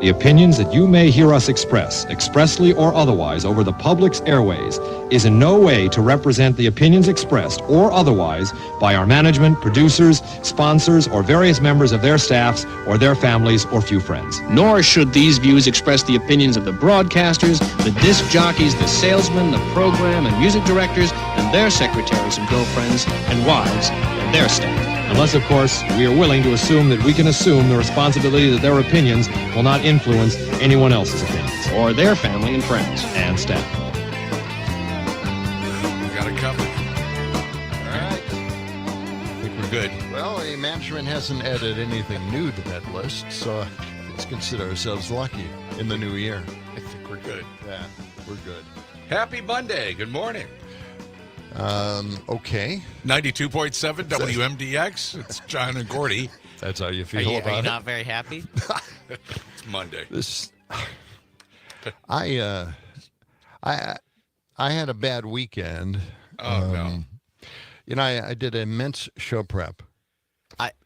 The opinions that you may hear us express, expressly or otherwise, over the public's airways, is in no way to represent the opinions expressed or otherwise by our management, producers, sponsors, or various members of their staffs or their families or few friends. Nor should these views express the opinions of the broadcasters, the disc jockeys, the salesmen, the program and music directors, and their secretaries and girlfriends and wives and their staff. Unless, of course, we are willing to assume that we can assume the responsibility that their opinions will not influence anyone else's opinions. Or their family and friends. And staff. We got it covered. All right. I think we're good. Well, management hasn't added anything new to that list, so let's consider ourselves lucky in the new year. I think we're good. Yeah, we're good. Happy Monday. Good morning. Okay. 92.7 WMDX. It's John and Gordy. That's how you feel about it? Are you not very happy? It's Monday. I had a bad weekend. Oh, no. You know, I did immense show prep.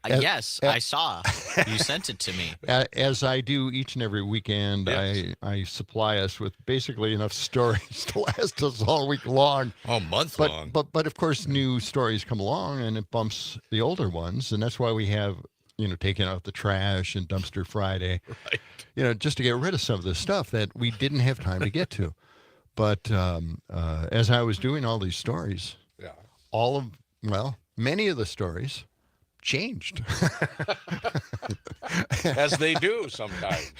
Yes, I saw. You sent it to me. As I do each and every weekend, yes. I supply us with basically enough stories to last us all week long. All month long. But of course, new stories come along, and it bumps the older ones, and that's why we have, taking out the trash and Dumpster Friday, right. Just to get rid of some of the stuff that we didn't have time to get to. But as I was doing all these stories, many of the stories changed. As they do sometimes.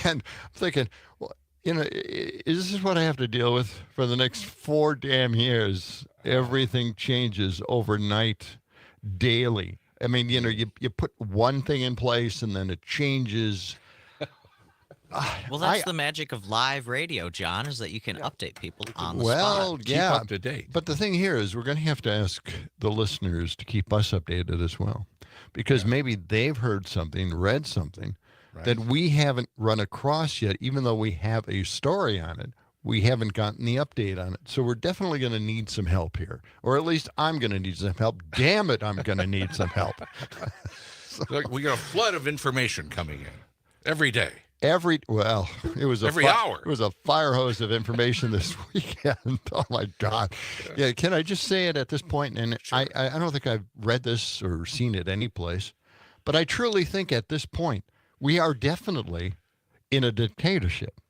And I'm thinking, well, is this what I have to deal with for the next 4 damn years? Everything changes overnight, daily. I mean, you put one thing in place and then it changes. Well, that's the magic of live radio, John, is that you can update people on the Well, spot. yeah. Keep up to date. But the thing here is we're going to have to ask the listeners to keep us updated as well. Because maybe they've heard something, read something that we haven't run across yet, even though we have a story on it. We haven't gotten the update on it. So we're definitely going to need some help here. Or at least I'm going to need some help. Damn it, I'm going to need some help. Look, we got a flood of information coming in every day. It was every hour. It was a fire hose of information this weekend. Oh my God! Yeah, can I just say it at this point? And sure. I don't think I've read this or seen it anyplace, but I truly think at this point we are definitely in a dictatorship.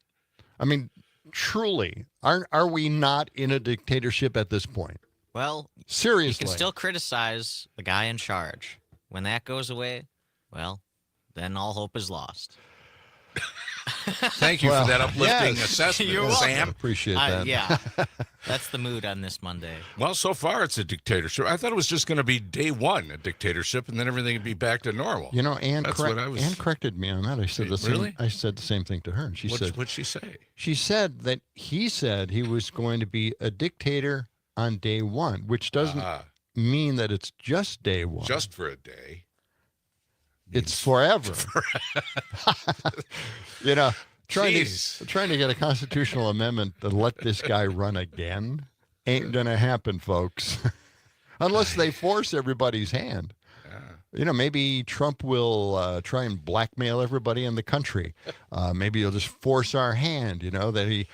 I mean, truly, are we not in a dictatorship at this point? Well, seriously, you can still criticize the guy in charge. When that goes away, well, then all hope is lost. Thank you for that uplifting assessment, You're Sam. welcome. Appreciate that. Yeah, that's the mood on this Monday. Well, so far it's a dictatorship. I thought it was just going to be day one, a dictatorship, and then everything would be back to normal. Ann corrected me on that. I said I said the same thing to her. And what'd she say? She said that he said he was going to be a dictator on day one, which doesn't mean that it's just day one. Just for a day. It's forever. Trying to get a constitutional amendment to let this guy run again ain't going to happen, folks. Unless they force everybody's hand. Maybe Trump will try and blackmail everybody in the country. Maybe he'll just force our hand, that he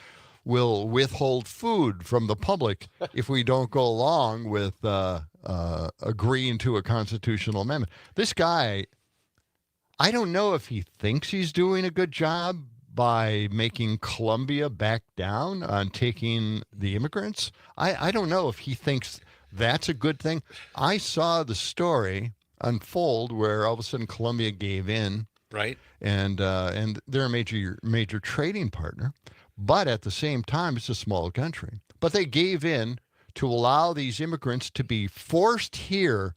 will withhold food from the public if we don't go along with agreeing to a constitutional amendment. This guy, I don't know if he thinks he's doing a good job by making Colombia back down on taking the immigrants. I don't know if he thinks that's a good thing. I saw the story unfold where all of a sudden Colombia gave in. Right. And they're a major trading partner. But at the same time, it's a small country. But they gave in to allow these immigrants to be forced here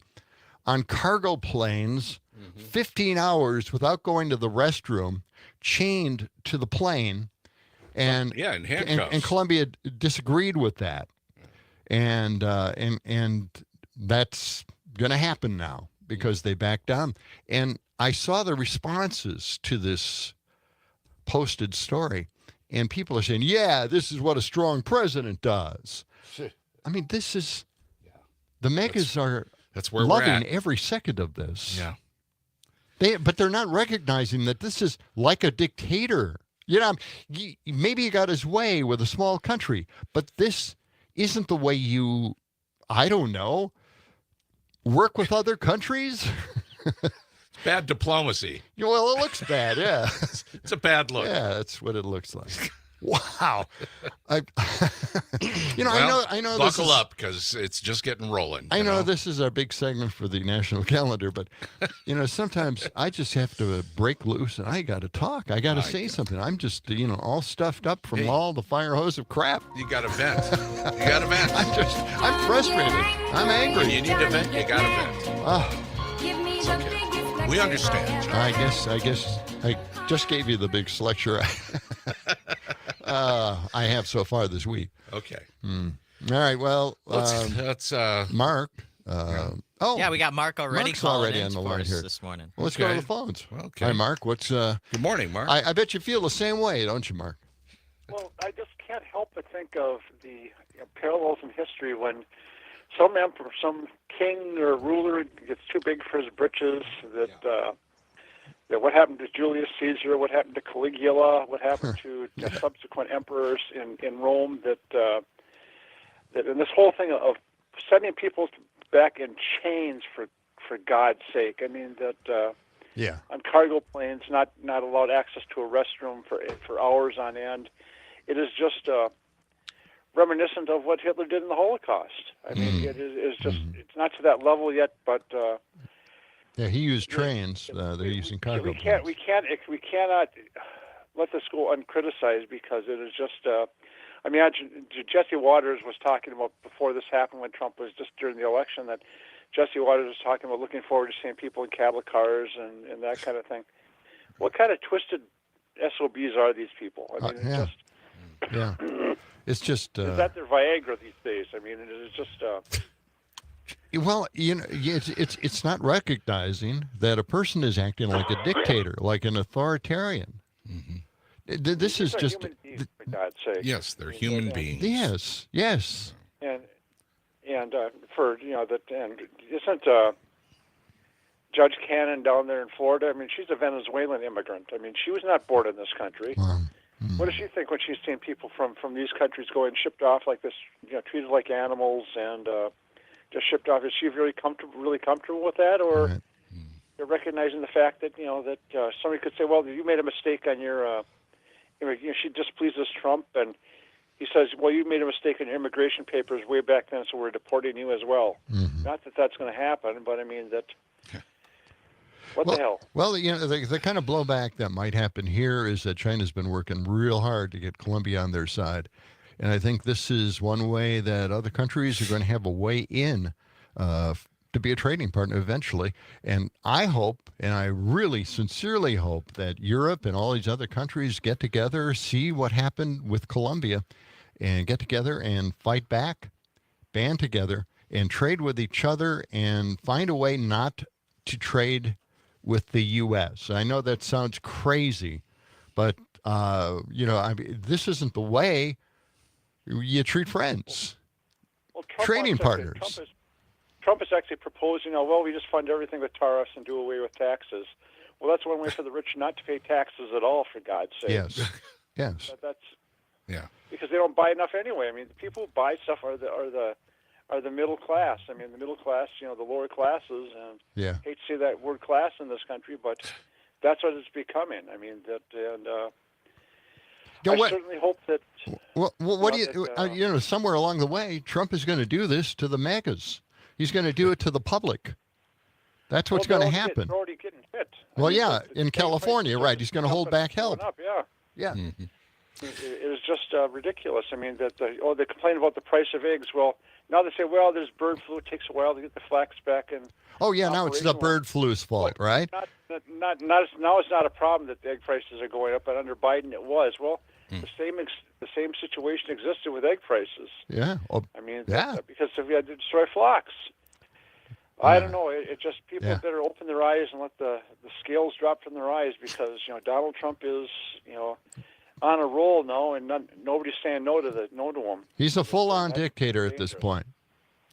on cargo planes 15 hours without going to the restroom, chained to the plane. And in handcuffs. And Colombia disagreed with that. And that's going to happen now because they backed down. And I saw the responses to this posted story. And people are saying, yeah, this is what a strong president does. I mean, this is, the megas are that's where loving we're at. Every second of this. Yeah. But they're not recognizing that this is like a dictator. Maybe he got his way with a small country, but this isn't the way you, I don't know, work with other countries. Bad diplomacy. Well, it looks bad, yeah. It's a bad look. Yeah, that's what it looks like. Wow. I know. Buckle up because it's just getting rolling. I know this is our big segment for the national calendar, but sometimes I just have to break loose and I got to talk. I got to say something. I'm just all stuffed up from all the fire hose of crap. You got to vent. You got to vent. I'm frustrated. I'm angry. When you need to vent, you got to vent. It's okay. We understand, John. I guess I just gave you the biggest lecture I have so far this week. Okay. All right. Well, let's Mark. Yeah, we got Mark already. Mark's calling already in on the for line us here this morning. Well, let's go to the phones. Okay. Hi, Mark. What's Good morning, Mark. I bet you feel the same way, don't you, Mark? Well, I just can't help but think of the parallels in history when some emperor, some king or ruler gets too big for his britches. That what happened to Julius Caesar, what happened to Caligula, what happened to subsequent emperors in Rome. That and this whole thing of sending people back in chains for God's sake. I mean that. On cargo planes, not allowed access to a restroom for hours on end. It is just reminiscent of what Hitler did in the Holocaust. I mean, it is just it's not to that level yet, but he used trains. They're using cargo planes. We cannot let this go uncriticized because it is just. I mean, Jesse Waters was talking about before this happened when Trump was just during the election that. Jesse Waters was talking about looking forward to seeing people in cattle cars and that kind of thing. What kind of twisted SOBs are these people? I mean, it's just is that their Viagra these days? I mean, it is just. Well, it's not recognizing that a person is acting like a dictator, like an authoritarian. Mm-hmm. This is just. Beings, for God's sake. Yes, they're human beings. Yes. And for that, and isn't Judge Cannon down there in Florida? I mean, she's a Venezuelan immigrant. I mean, she was not born in this country. What does she think when she's seeing people from these countries going shipped off like this, treated like animals and just shipped off? Is she really comfortable with that, or they're recognizing the fact that that somebody could say, well, you made a mistake on your, she displeases Trump and. He says, well, you made a mistake in your immigration papers way back then, so we're deporting you as well. Mm-hmm. Not that that's going to happen, but I mean that. The hell? Well, the kind of blowback that might happen here is that China's been working real hard to get Colombia on their side. And I think this is one way that other countries are going to have a way in to be a trading partner eventually. And I hope, and I really sincerely hope, that Europe and all these other countries get together, see what happened with Colombia, and get together and fight back, band together, and trade with each other and find a way not to trade with the U.S. I know that sounds crazy, but, this isn't the way you treat friends, trading partners. Trump is actually proposing, we just fund everything with tariffs and do away with taxes. Well, that's one way for the rich not to pay taxes at all, for God's sake. Yes. That's because they don't buy enough anyway. I mean, the people who buy stuff are the middle class. I mean, the middle class, the lower classes. And hate to say that word class in this country, but that's what it's becoming. I mean, I certainly hope that. Well, what do you? Somewhere along the way, Trump is going to do this to the MAGAs. He's going to do it to the public. That's what's going to happen. They're already getting hit. Well, in California, right? He's going to hold back help. Yeah. Mm-hmm. It is just ridiculous. I mean, they complain about the price of eggs. Well, now they say, there's bird flu. It takes a while to get the flax back. And now it's the bird flu's fault, right? Now it's not a problem that the egg prices are going up, but under Biden it was. Well, the same situation existed with egg prices. Yeah. I mean, because if you had to destroy flocks. I don't know. It just people better open their eyes and let the scales drop from their eyes because Donald Trump is on a roll now, and nobody's saying no to him. He's a full-on dictator at this point.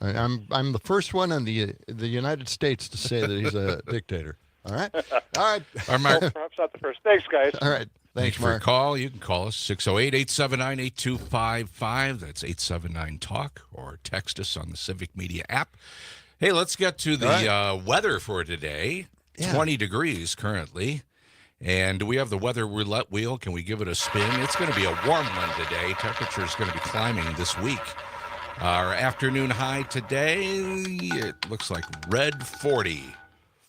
I'm the first one in the United States to say that he's a dictator. All right. All right. Our Mark, Perhaps not the first. Thanks, guys. All right. thanks Thanks, for your Mark. call. You can call us 608-879-8255. That's 879-TALK, or text us on the Civic Media app. Hey, let's get to the weather for today. Yeah. 20 degrees currently. And we have the weather roulette wheel. Can we give it a spin? It's going to be a warm one today. Temperature is going to be climbing this week. Our afternoon high today, it looks like red 40.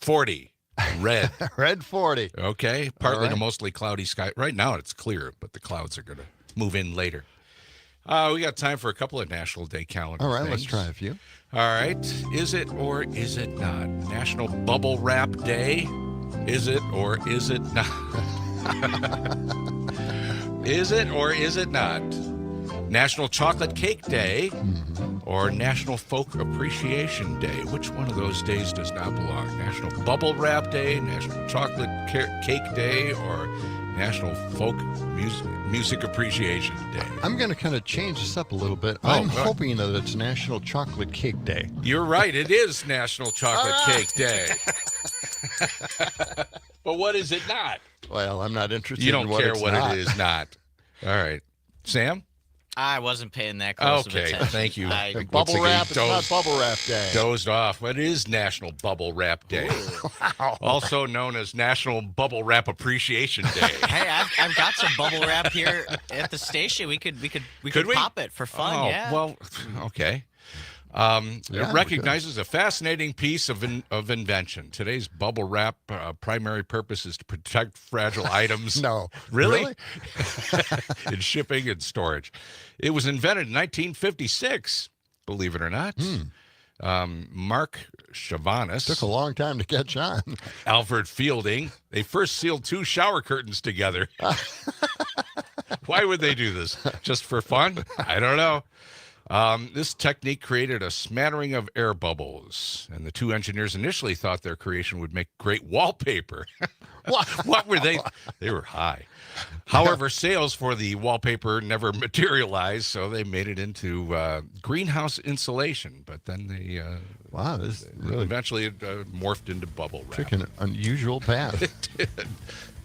40. Red. Red 40. Okay. Partly right. to mostly cloudy sky. Right now it's clear, but the clouds are going to move in later. We got time for a couple of National Day calendar All right, things. let's try a few. All right. Is it or is it not? National Bubble Wrap Day. Is it or is it not? Is it or is it not? National Chocolate Cake Day or National Folk Appreciation Day? Which one of those days does not belong? National Bubble Wrap Day, National Chocolate Cake Day, or National Folk Music Appreciation Day? I'm going to kind of change this up a little bit. Oh, I'm good. hoping that it's National Chocolate Cake Day. You're right. It is National Chocolate Cake Day. But what is it not? Well, I'm not interested You don't in what care it's what not. it is not. All right. Sam? I wasn't paying that close of Okay. attention. Thank you. I- Once Bubble again, wrap, it's not Bubble Wrap Day. Dozed off. But it is National Bubble Wrap Day. Also known as National Bubble Wrap Appreciation Day. Hey, I've got some bubble wrap here at the station. We could Could we? pop it for fun. Oh, yeah. well, okay. Yeah, It recognizes a fascinating piece of invention. Today's bubble wrap primary purpose is to protect fragile items. No. Really? In shipping and storage. It was invented in 1956, believe it or not. Mark Chavanis, Took a long time to catch on. Alfred Fielding, they first sealed 2 shower curtains together. Why would they do this? Just for fun? I don't know. This technique created a smattering of air bubbles, and the 2 engineers initially thought their creation would make great wallpaper. What were they? They were high. However, sales for the wallpaper never materialized, so they made it into greenhouse insulation. But then they Wow, this really eventually morphed into bubble wrap. took an unusual path.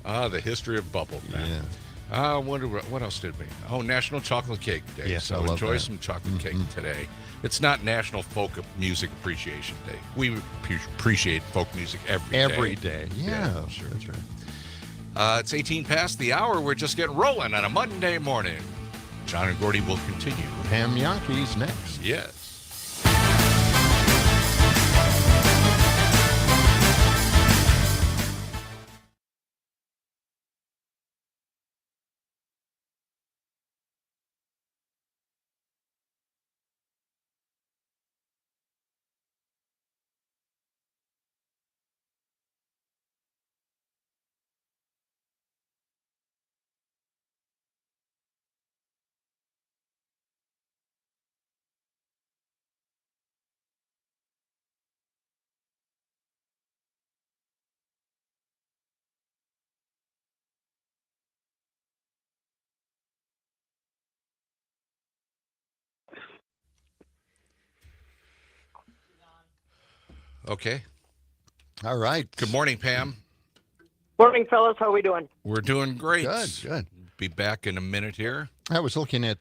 The history of bubble wrap. Yeah. I wonder what else did we? Oh, National Chocolate Cake Day. Yes, I so love enjoy that. some chocolate cake today. It's not National Folk Music Appreciation Day. We appreciate folk music every day. Every day. Yeah, sure. that's right. It's 18 past the hour. We're just getting rolling on a Monday morning. John and Gordy will continue. Ham Yankees next. Yes. Okay. All right. Good morning, Pam. Morning, fellas. How we doing? We're doing great. Good. Be back in a minute here. I was looking at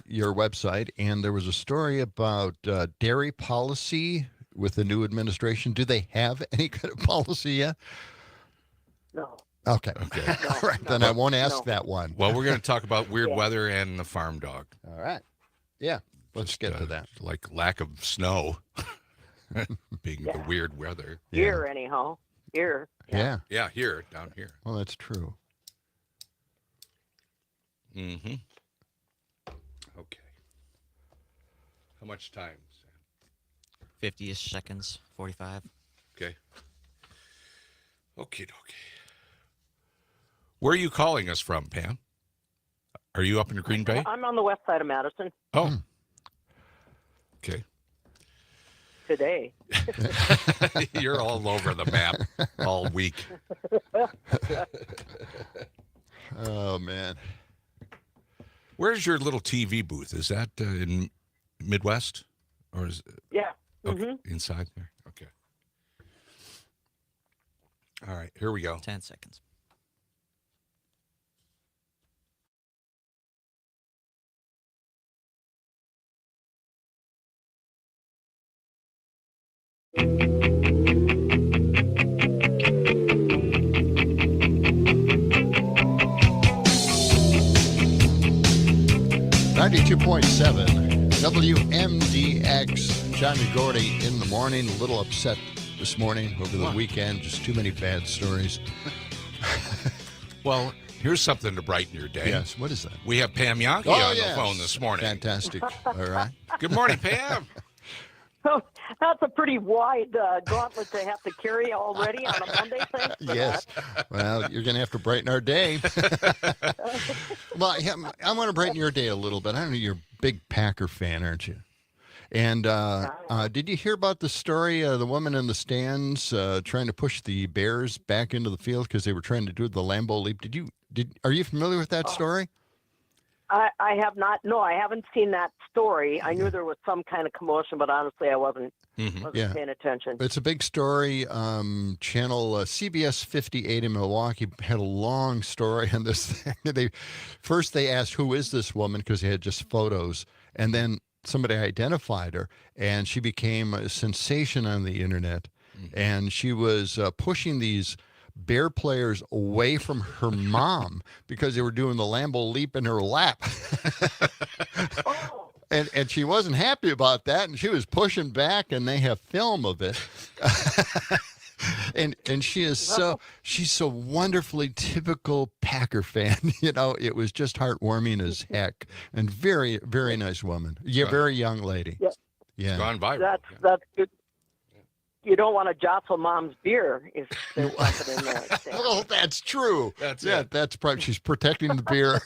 your website, and there was a story about dairy policy with the new administration. Do they have any kind of policy yet? No. Okay. Okay. All right. Then I won't ask that one. Well, we're going to talk about weird weather and the farm dog. All right. Yeah. Let's get to that. Like lack of snow being the weird weather. Here, anyhow. Here. Yeah. Yeah, here, down here. Well, that's true. Mm-hmm. Okay. How much time, Sam? 50-ish seconds, 45. Okay. Okay. Where are you calling us from, Pam? Are you up in Green Bay? I'm on the west side of Madison Oh. Okay. today. You're all over the map all week. Oh, man. Where's your little TV booth? Is that in Midwest? Or is it Yeah. okay, inside there? Okay. All right. Here we go. 10 seconds. .7 WMDX. John and Gordy in the morning. A little upset this morning over the weekend. Just too many bad stories. Well, here's something to brighten your day. Yes, what is that? We have Pam Yonke on the phone this morning. Fantastic. All right. Good morning, Pam. Oh, that's a pretty wide gauntlet to have to carry already on a Monday. Thanks for Yes. Well, you're going to have to brighten our day. Well, I want to brighten your day a little bit. I know you're a big Packer fan, aren't you? And did you hear about the story, the woman in the stands trying to push the Bears back into the field because they were trying to do the Lambeau leap? Are you familiar with that story? I have not. No, I haven't seen that story. I knew there was some kind of commotion, but honestly, I wasn't paying attention. It's a big story. Channel CBS 58 in Milwaukee had a long story on this thing. First they asked, who is this woman? Because they had just photos. And then somebody identified her, and she became a sensation on the internet. And she was pushing these Bear players away from her mom because they were doing the Lambeau leap in her lap. And she wasn't happy about that, and she was pushing back, and they have film of it. and she is she's so wonderfully typical Packer fan. You know, it was just heartwarming as heck, and very, very nice woman. Yeah, very young lady. Yeah. Gone viral. That's good. You don't want to jostle mom's beer if they walk it in there. Oh, that's true. That's it. That's probably she's protecting the beer.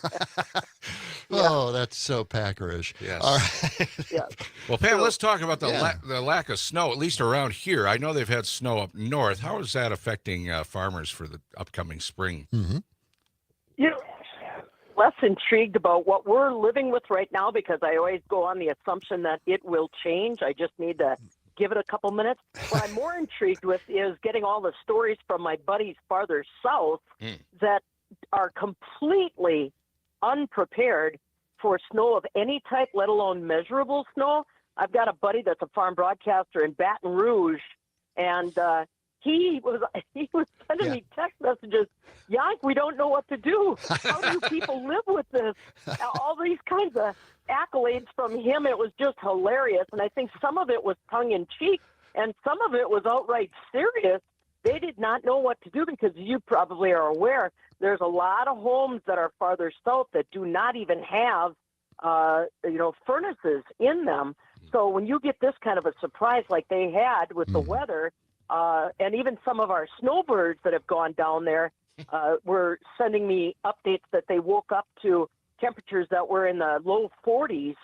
Oh, that's so Packerish. Yes. All right. Yeah. Well, Pam, let's talk about the lack of snow, at least around here. I know they've had snow up north. How is that affecting farmers for the upcoming spring? Mm-hmm. You know, less intrigued about what we're living with right now because I always go on the assumption that it will change. I just need to give it a couple minutes. What I'm more intrigued with is getting all the stories from my buddies farther south that are completely unprepared for snow of any type, let alone measurable snow. I've got a buddy that's a farm broadcaster in Baton Rouge, and he was sending me text messages. Yank, we don't know what to do. How do people live with this? All these kinds of accolades from him. It was just hilarious. And I think some of it was tongue in cheek and some of it was outright serious. They did not know what to do because you probably are aware there's a lot of homes that are farther south that do not even have, furnaces in them. So when you get this kind of a surprise like they had with the weather, and even some of our snowbirds that have gone down there were sending me updates that they woke up to temperatures that were in the low 40s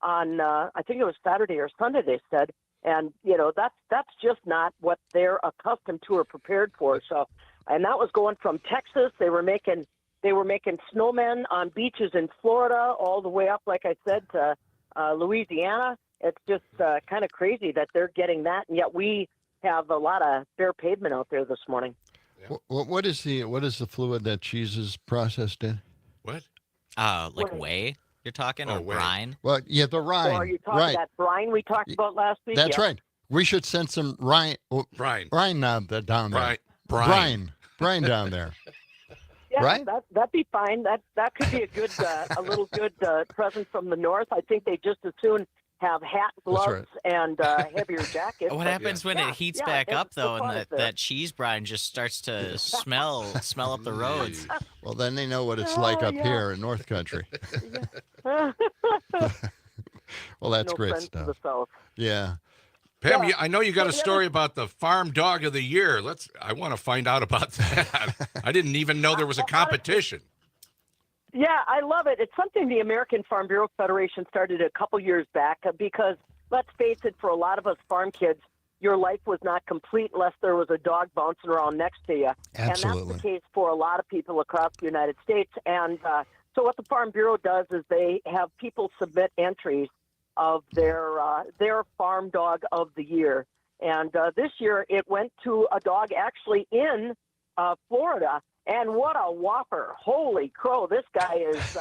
on, I think it was Saturday or Sunday, they said. And, that's just not what they're accustomed to or prepared for. So, and that was going from Texas. They were making snowmen on beaches in Florida all the way up, like I said, to Louisiana. It's just kind of crazy that they're getting that. And yet we have a lot of bare pavement out there this morning. Yeah. What is the fluid that cheese is processed in? What? Whey you're talking, or whey. brine? Well, yeah, the rind. So are you talking that brine we talked about last week? That's right. We should send some rind down there. Brine down there. Yeah, right? That'd be fine. That could be a little good present from the north. I think they just as soon have hat, gloves, and heavier jackets. What happens when it heats back up, though, and that cheese brine just starts to smell up the roads? Well, then they know what it's like up here in North Country. Well, that's great stuff. Yeah. Pam, I know you got a story about the farm dog of the year. I want to find out about that. I didn't even know there was a competition. Yeah, I love it. It's something the American Farm Bureau Federation started a couple years back because, let's face it, for a lot of us farm kids, your life was not complete unless there was a dog bouncing around next to you. Absolutely. And that's the case for a lot of people across the United States. And so what the Farm Bureau does is they have people submit entries of their farm dog of the year. And this year it went to a dog actually in Florida. And what a whopper. Holy crow. This guy is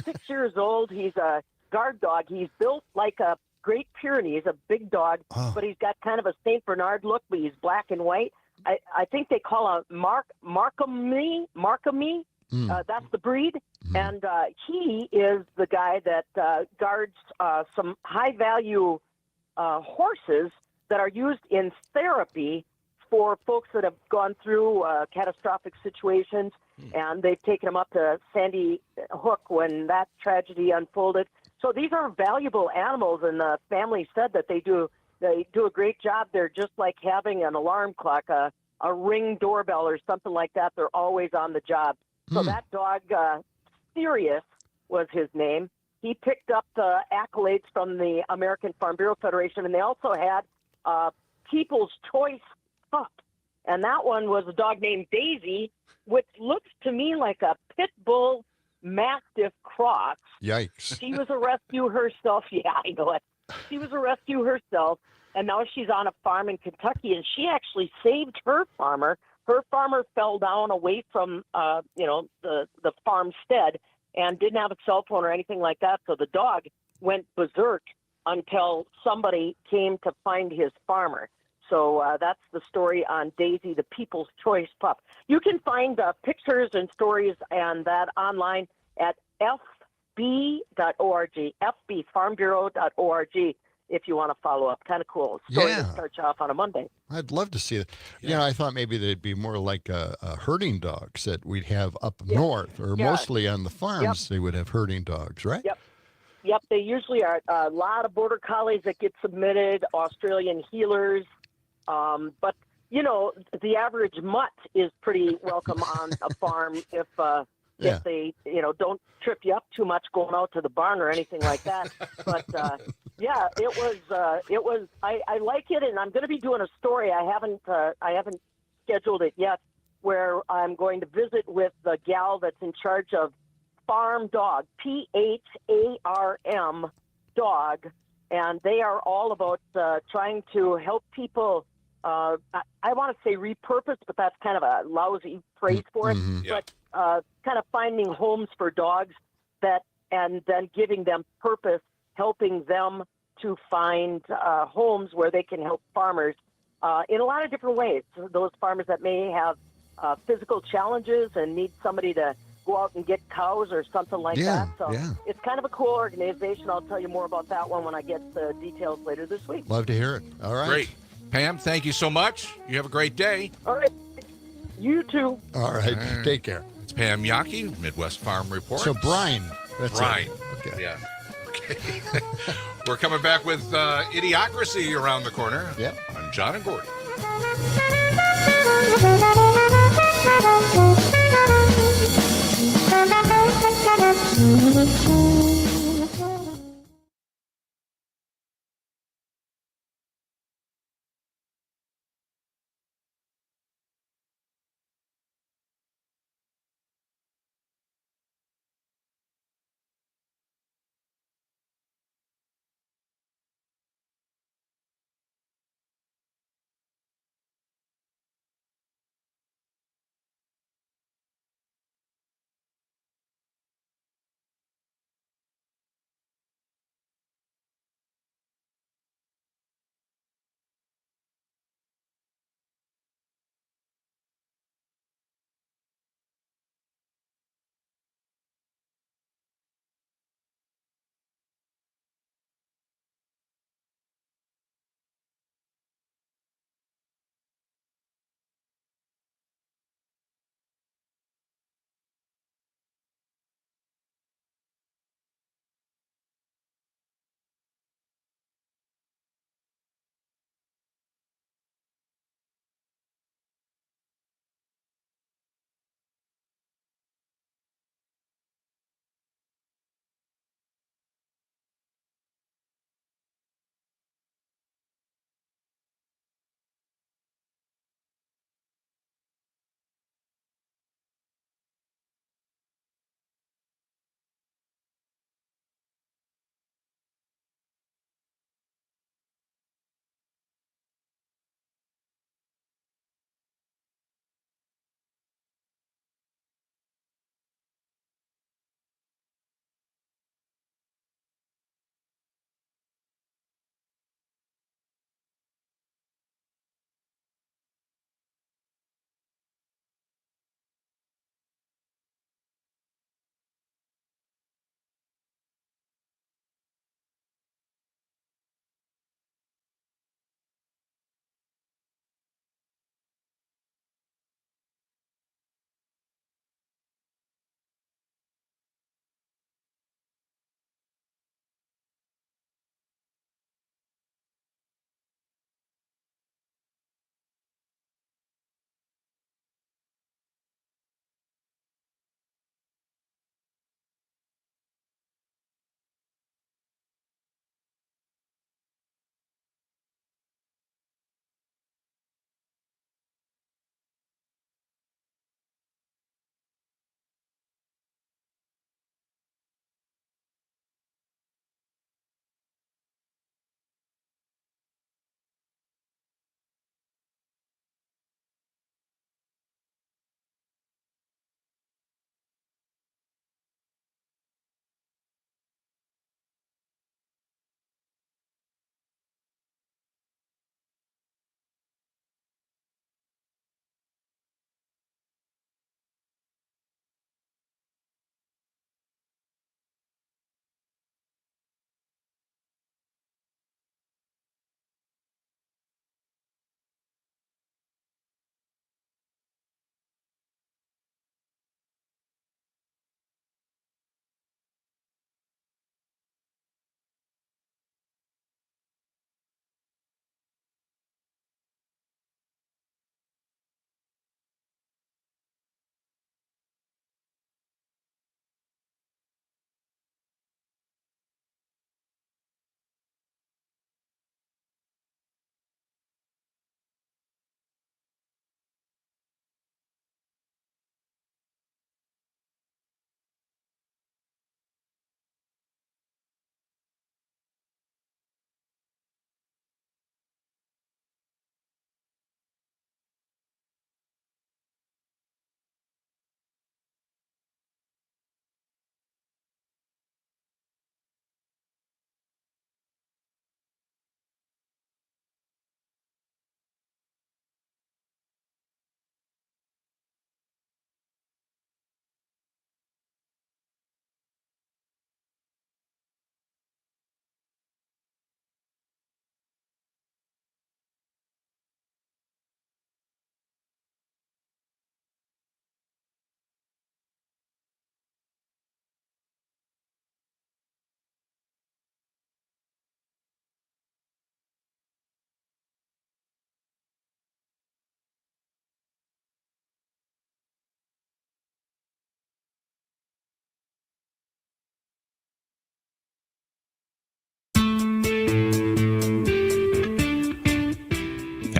6 years old. He's a guard dog. He's built like a Great Pyrenees, a big dog, but he's got kind of a St. Bernard look, but he's black and white. I think they call him Markhami. That's the breed. And he is the guy that guards some high-value horses that are used in therapy for folks that have gone through catastrophic situations, and they've taken them up to Sandy Hook when that tragedy unfolded. So these are valuable animals, and the family said that they do a great job. They're just like having an alarm clock, a Ring doorbell or something like that. They're always on the job. So that dog, Sirius was his name. He picked up the accolades from the American Farm Bureau Federation, and they also had People's Choice Pup. And that one was a dog named Daisy, which looks to me like a pit bull mastiff cross. Yikes. She was a rescue herself. Yeah, I know it. She was a rescue herself, and now she's on a farm in Kentucky, and she actually saved her farmer. Her farmer fell down away from, the farmstead and didn't have a cell phone or anything like that. So the dog went berserk until somebody came to find his farmer. So that's the story on Daisy, the People's Choice Pup. You can find pictures and stories and that online at fb.org, fbfarmbureau.org, if you want to follow up. Kind of cool story to start you off on a Monday. I'd love to see it. Yeah. I thought maybe they'd be more like herding dogs that we'd have up north, or mostly on the farms they would have herding dogs, right? Yep, they usually are a lot of border collies that get submitted, Australian healers. But, the average mutt is pretty welcome on a farm if they, don't trip you up too much going out to the barn or anything like that. But, it was, I like it, and I'm going to be doing a story. I haven't scheduled it yet, where I'm going to visit with the gal that's in charge of Farm Dog, PHARM Dog, and they are all about trying to help people. I want to say repurpose, but that's kind of a lousy phrase for it. But kind of finding homes for dogs and then giving them purpose, helping them to find homes where they can help farmers in a lot of different ways. Those farmers that may have physical challenges and need somebody to go out and get cows or something like that. So it's kind of a cool organization. I'll tell you more about that one when I get the details later this week. Love to hear it. All right. Great. Pam, thank you so much. You have a great day. All right. You too. All right. Take care. It's Pam Yockey, Midwest Farm Report. So, Brian. That's Brian. It. Okay. Yeah. Okay. We're coming back with Idiocracy around the corner on John and Gordy.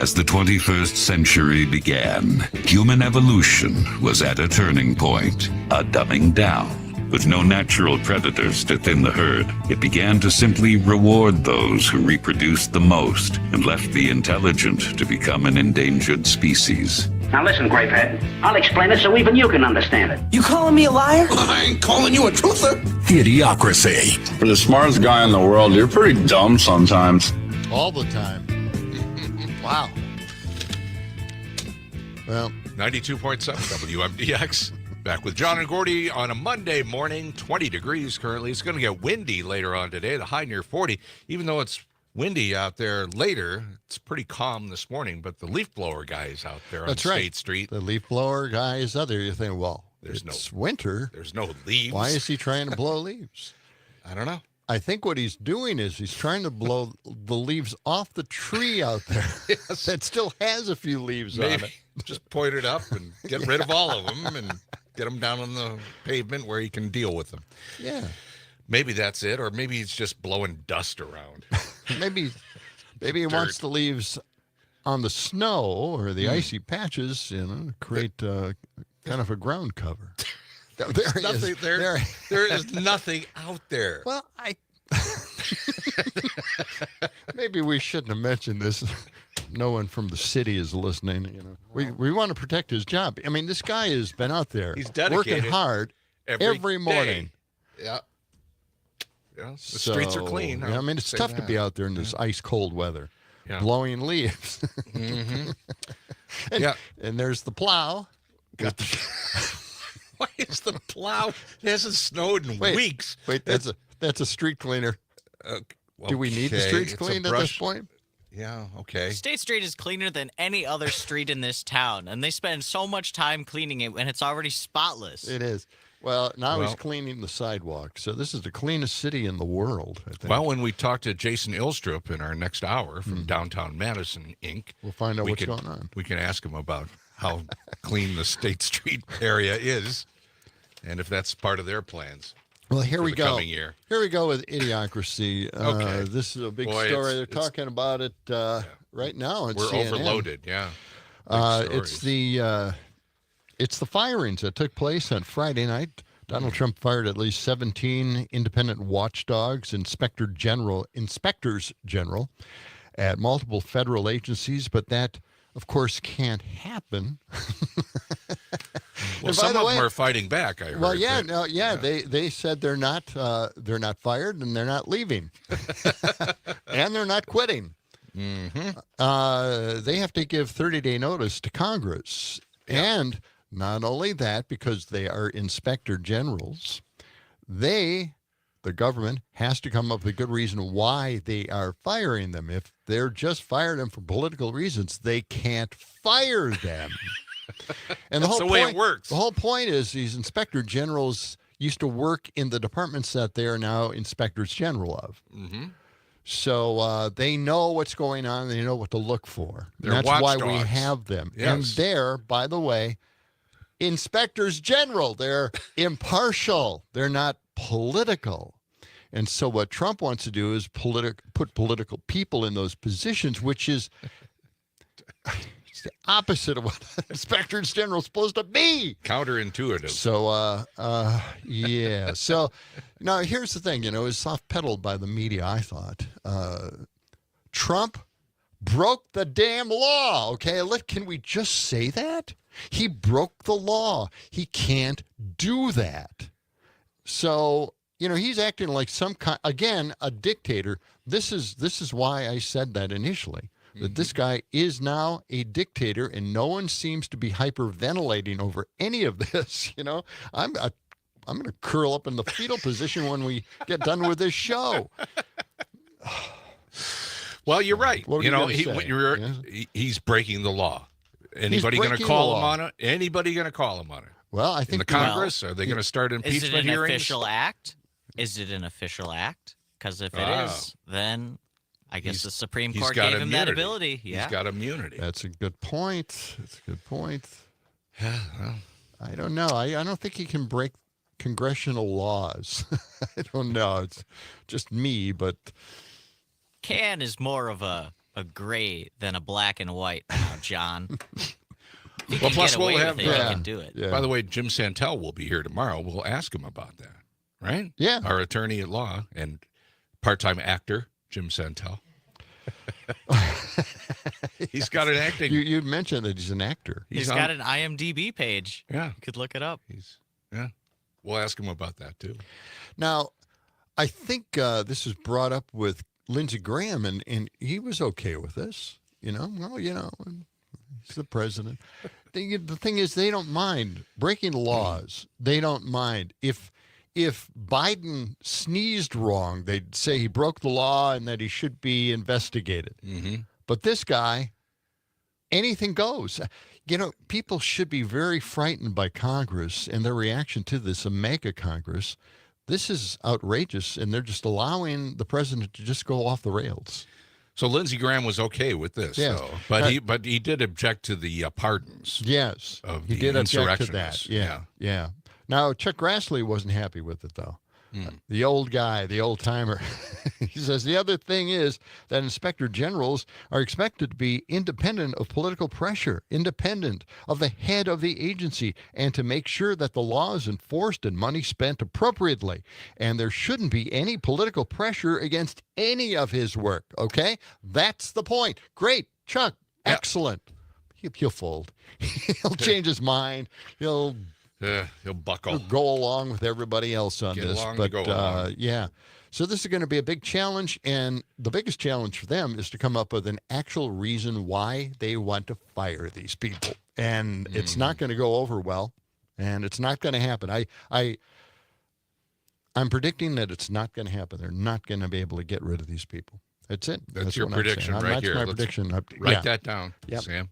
As the 21st century began, human evolution was at a turning point, a dumbing down. With no natural predators to thin the herd, it began to simply reward those who reproduced the most and left the intelligent to become an endangered species. Now listen, Grapehead. I'll explain it so even you can understand it. You calling me a liar? I ain't calling you a truther. Idiocracy. For the smartest guy in the world, you're pretty dumb sometimes. All the time. Wow. Well, 92.7 WMDX. Back with John and Gordy on a Monday morning, 20 degrees currently. It's going to get windy later on today, the high near 40. Even though it's windy out there later, it's pretty calm this morning, but the leaf blower guy is out there on State Street. The leaf blower guy is out there. You think, well, it's winter. There's no leaves. Why is he trying to blow leaves? I don't know. I think what he's doing is he's trying to blow the leaves off the tree out there that still has a few leaves on it. Just point it up and get rid of all of them and get them down on the pavement where he can deal with them. Yeah. Maybe that's it, or maybe he's just blowing dust around. maybe he wants the leaves on the snow or the icy patches, create kind of a ground cover. There is nothing out there. Well, maybe we shouldn't have mentioned this. No one from the city is listening. We want to protect his job. I mean, this guy has been out there. He's dedicated working hard every morning. Yeah. Yeah. The streets are clean. I mean, it's tough to be out there in this ice cold weather, blowing leaves. Mm-hmm. And there's the plow. Why is the plow? It hasn't snowed in weeks. Wait, that's a street cleaner. Do we need the streets cleaned at this point? Yeah, okay. State Street is cleaner than any other street in this town, and they spend so much time cleaning it when it's already spotless. It is. Well, now he's cleaning the sidewalk, so this is the cleanest city in the world, I think. Well, when we talk to Jason Ilstrup in our next hour from Downtown Madison Inc., we'll find out what's going on. We can ask him about how clean the State Street area is and if that's part of their plans. Well, here we go. Coming year. Here we go with Idiocracy. Okay. This is a big story. They're talking about it right now. We're CNN. overloaded, yeah. It's the firings that took place on Friday night. Donald Trump fired at least 17 independent watchdogs, inspectors general at multiple federal agencies, but that, of course, can't happen. Well, some of them are fighting back, I heard. Well, they said they're not fired and they're not leaving, and they're not quitting. Mm-hmm. They have to give 30-day notice to Congress, and not only that, because they are inspector generals, the government has to come up with a good reason why they are firing them. If they're just firing them for political reasons, they can't fire them. And That's the way it works. The whole point is these inspector generals used to work in the departments that they are now inspectors general of. Mm-hmm. So they know what's going on. They know what to look for. They're that's why we watchdogs. have them. Yes. And they're, by the way, inspectors general. They're impartial. They're not political. And so what Trump wants to do is put political people in those positions, which is it's the opposite of what inspectors general is supposed to be. Counterintuitive. So, yeah. So now here's the thing, it's soft-pedaled by the media, I thought. Trump broke the damn law, okay? Can we just say that? He broke the law. He can't do that. So, he's acting like again, a dictator. This is why I said that initially, that this guy is now a dictator, and no one seems to be hyperventilating over any of this. I'm going to curl up in the fetal position when we get done with this show. Well, you're right. What He's breaking the law. Anybody going to call him on it? Anybody going to call him on it? Well, I think in the Congress, are they going to start impeachment hearings? Is it an hearings? official act? Is it an official act? Because if it is, then I guess the Supreme Court gave him that ability. Yeah. He's got immunity. That's a good point. Yeah, well. I don't know. I don't think he can break congressional laws. I don't know. It's just me, but Can is more of a a gray than a black and white now, John. Well, plus we'll have. He can do it. Yeah. By the way, Jim Santel will be here tomorrow. We'll ask him about that, right? Yeah. Our attorney at law and part-time actor, Jim Santel. He's got an acting. You mentioned that he's an actor. He's got an IMDb page. Yeah. You could look it up. We'll ask him about that, too. Now, I think this was brought up with Lindsey Graham, and he was okay with this. He's the president. The thing is, they don't mind breaking laws. They don't mind. If Biden sneezed wrong, they'd say he broke the law and that he should be investigated. Mm-hmm. But this guy, anything goes. People should be very frightened by Congress and their reaction to this mega Congress. This is outrageous, and they're just allowing the president to just go off the rails. So Lindsey Graham was okay with this, though. But he did object to the pardons. Yes, of he the did object to insurrectionists. that. Yeah. Now, Chuck Grassley wasn't happy with it, though. The old guy, the old timer. He says the other thing is that inspector generals are expected to be independent of political pressure, independent of the head of the agency, and to make sure that the law is enforced and money spent appropriately. And there shouldn't be any political pressure against any of his work. Okay? That's the point. Great, Chuck. Excellent. He'll fold. He'll change his mind. He'll buckle. Go along with everybody else on this. Yeah. So this is going to be a big challenge, and the biggest challenge for them is to come up with an actual reason why they want to fire these people. And it's not going to go over well, and it's not going to happen. I'm predicting that it's not going to happen. They're not going to be able to get rid of these people. That's it. That's your prediction right here. That's my prediction. Write that down, Yep. Sam.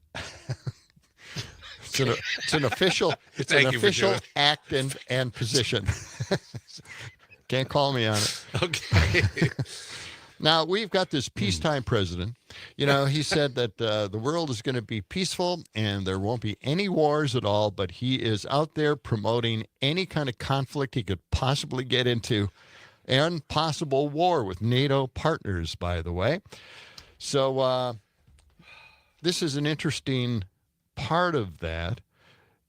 It's an official act and position. Can't call me on it. Okay. Now, we've got this peacetime president. He said that the world is going to be peaceful and there won't be any wars at all, but he is out there promoting any kind of conflict he could possibly get into and possible war with NATO partners, by the way. So this is an interesting part of that.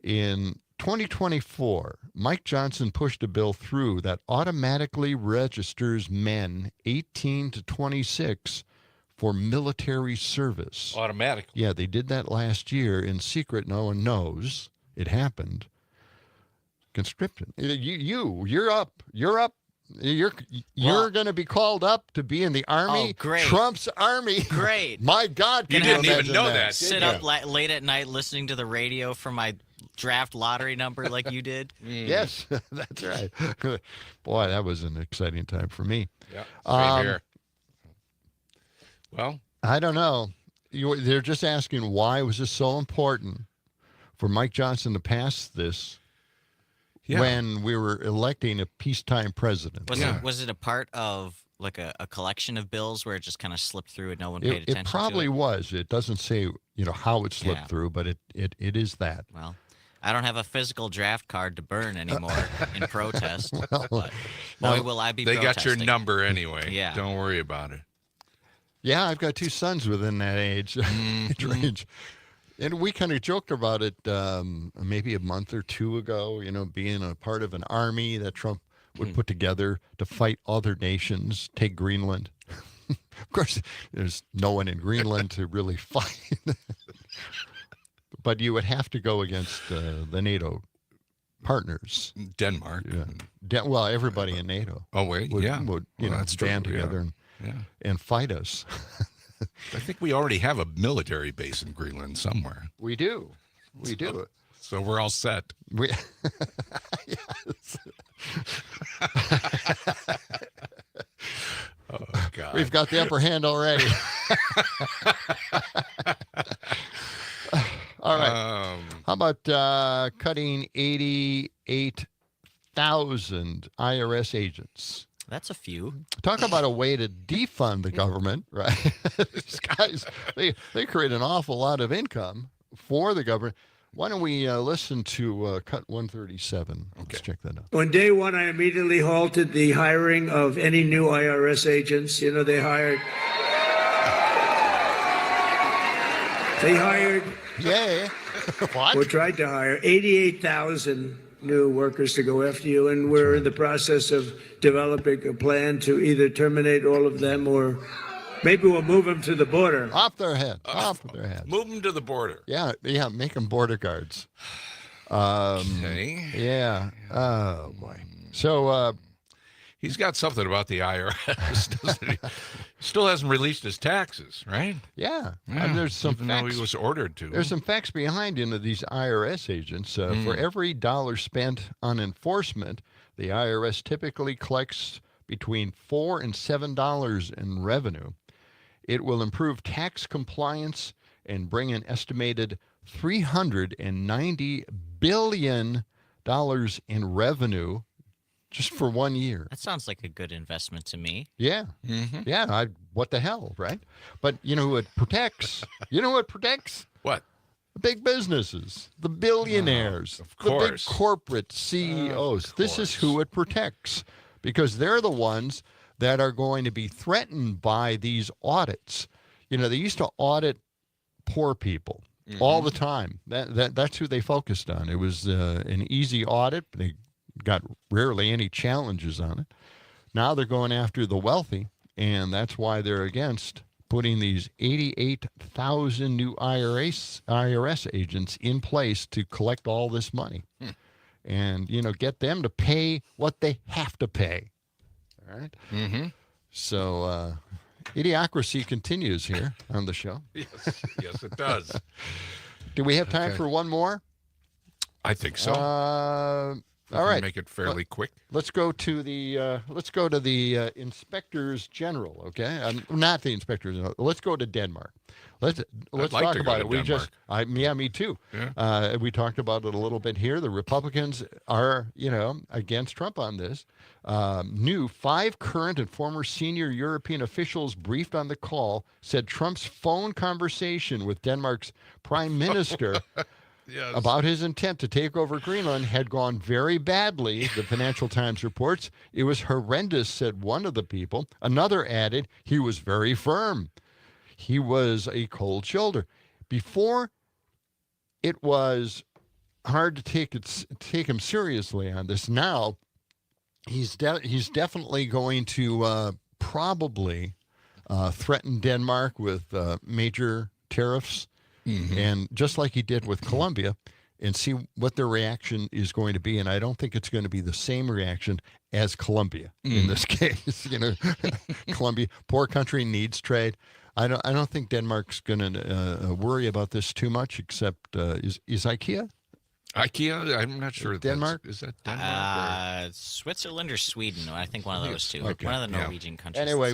In 2024, Mike Johnson pushed a bill through that automatically registers men 18 to 26 for military service. Automatically? Yeah, they did that last year in secret. No one knows it happened. Conscription. You're up. You're going to be called up to be in the Army. Oh, great. Trump's Army. Great. My God. You didn't even know that. Sit up late at night listening to the radio for my draft lottery number like you did. Yes, that's right. Boy, that was an exciting time for me. Yeah, same here. Well, I don't know. They're just asking why was this so important for Mike Johnson to pass this when we were electing a peacetime president. Was it a part of like a collection of bills where it just kind of slipped through and no one paid attention it probably to it? was. It doesn't say how it slipped through, but it is that. Well, I don't have a physical draft card to burn anymore in protest. But boy, will I be They protesting. got your number anyway. Yeah. Don't worry about it. Yeah, I've got two sons within that age range. And we kind of joked about it maybe a month or two ago, being a part of an army that Trump would put together to fight other nations, take Greenland. Of course, there's no one in Greenland to really fight. But you would have to go against the NATO partners. Denmark. Well, everybody in NATO. Oh, wait, would that's band true, together and fight us. I think we already have a military base in Greenland somewhere. We do. So we're all set. Oh, God. We've got the upper hand already. All right. How about cutting 88,000 IRS agents? That's a few. Talk about a way to defund the government, right? These guys, they create an awful lot of income for the government. Why don't we listen to cut 137? Let's check that out. On day one, I immediately halted the hiring of any new IRS agents. They hired They hired, Yeah. What? or tried to hire, 88,000 new workers to go after you, and we're in the process of developing a plan to either terminate all of them or maybe we'll move them to the border. Off their head. Off their heads. Move them to the border. Yeah, make them border guards. Okay. Yeah. Oh, boy. So, He's got something about the IRS, doesn't he? Still hasn't released his taxes, right? yeah. And there's some even though facts. he was ordered to. There's some facts behind these IRS agents. For every dollar spent on enforcement, the IRS typically collects between $4 and $7 in revenue. It will improve tax compliance and bring an estimated $390 billion in revenue just for 1 year. That sounds like a good investment to me. Yeah. Yeah. What the hell, right? But you know who it protects? You know what protects? What? The big businesses, the billionaires, of the big course. corporate CEOs. This is who it protects because they're the ones that are going to be threatened by these audits. You know, they used to audit poor people all the time. That's who they focused on. It was an easy audit. They got rarely any challenges on it. Now they're going after the wealthy, and that's why they're against putting these 88,000 new IRS agents in place to collect all this money and, you know, get them to pay what they have to pay. All right? So idiocracy continues here on the show. Yes, it does. Do we have time for one more? I think so. All right. Make it fairly quick. Let's go to the inspectors general. Okay, not the inspectors general. Let's go to Denmark. Let's like talk to go about to it. Denmark. Me too. Yeah. We talked about it a little bit here. The Republicans are, against Trump on this. New 5 current and former senior European officials briefed on the call said Trump's phone conversation with Denmark's prime minister. Yes. About his intent to take over Greenland had gone very badly, the Financial Times reports. It was horrendous, said one of the people. Another added, he was very firm. He was a cold shoulder. Before, it was hard to take him seriously on this. Now, he's definitely going to probably threaten Denmark with major tariffs. And just like he did with Colombia, and see what their reaction is going to be. And I don't think it's going to be the same reaction as Colombia in this case. Colombia, poor country, needs trade. I don't think Denmark's going to worry about this too much. Except is IKEA? IKEA? I'm not sure. Denmark? Is that Denmark? Switzerland or Sweden? I think one of those two. Okay. One of the Norwegian countries. Anyway,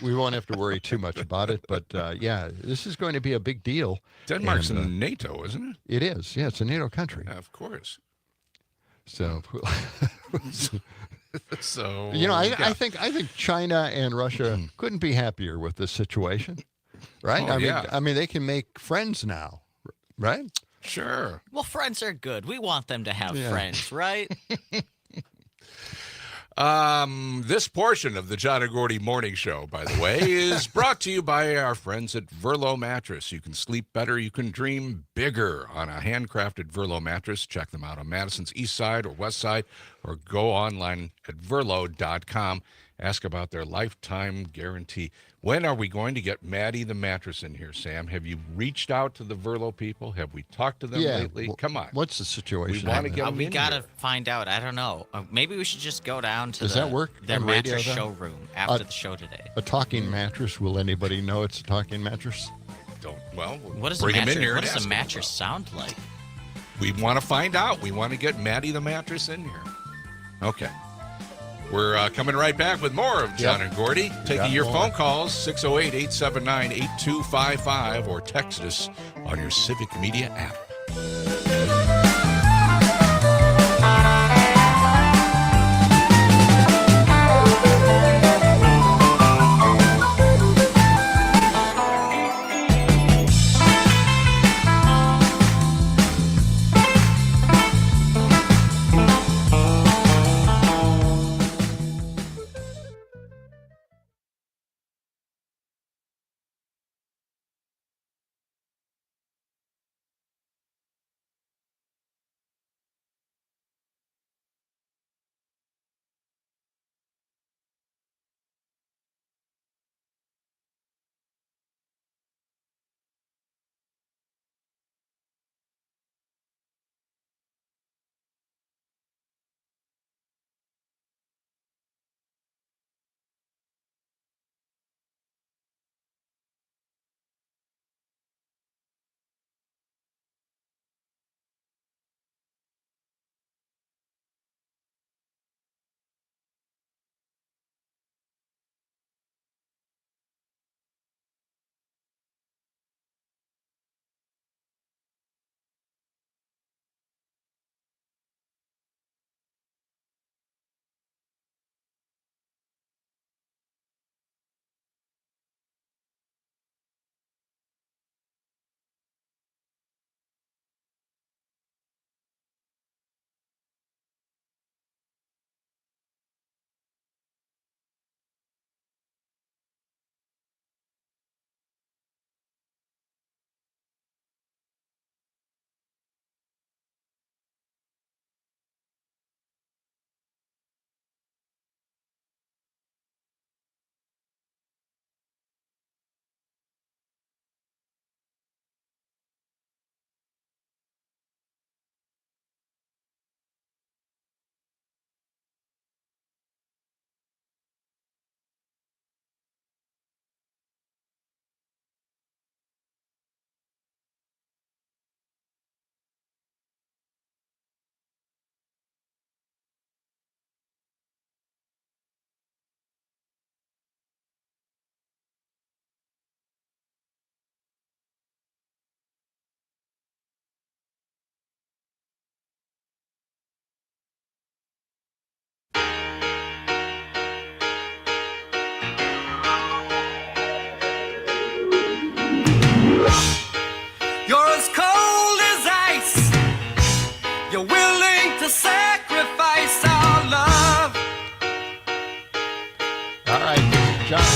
we won't have to worry too much about it. But yeah, this is going to be a big deal. Denmark's in NATO, isn't it? It is. Yeah, it's a NATO country. Yeah, of course. So, so I think China and Russia couldn't be happier with this situation, right? I mean, they can make friends now, right? Sure. Well, friends are good. We want them to have friends, right? This portion of the John and Gordy Morning Show, by the way, is brought to you by our friends at Verlo Mattress. You can sleep better. You can dream bigger on a handcrafted Verlo mattress. Check them out on Madison's east side or west side, or go online at verlo.com. Ask about their lifetime guarantee. When are we going to get Maddie the mattress in here, Sam? Have you reached out to the Verlo people? Have we talked to them lately? Well, Come on. What's the situation? We want to get them we in got to here. find out. I don't know. Maybe we should just go down to Does that work their on radio, mattress though? showroom after the show today. A talking mattress? Will anybody know it's a talking mattress? What does bring a them mattress, in here what and does ask a them mattress about sound like? We want to find out. We want to get Maddie the mattress in here. Okay. We're coming right back with more of John and Gordy. Taking your phone calls, 608-879-8255, or text us on your Civic Media app.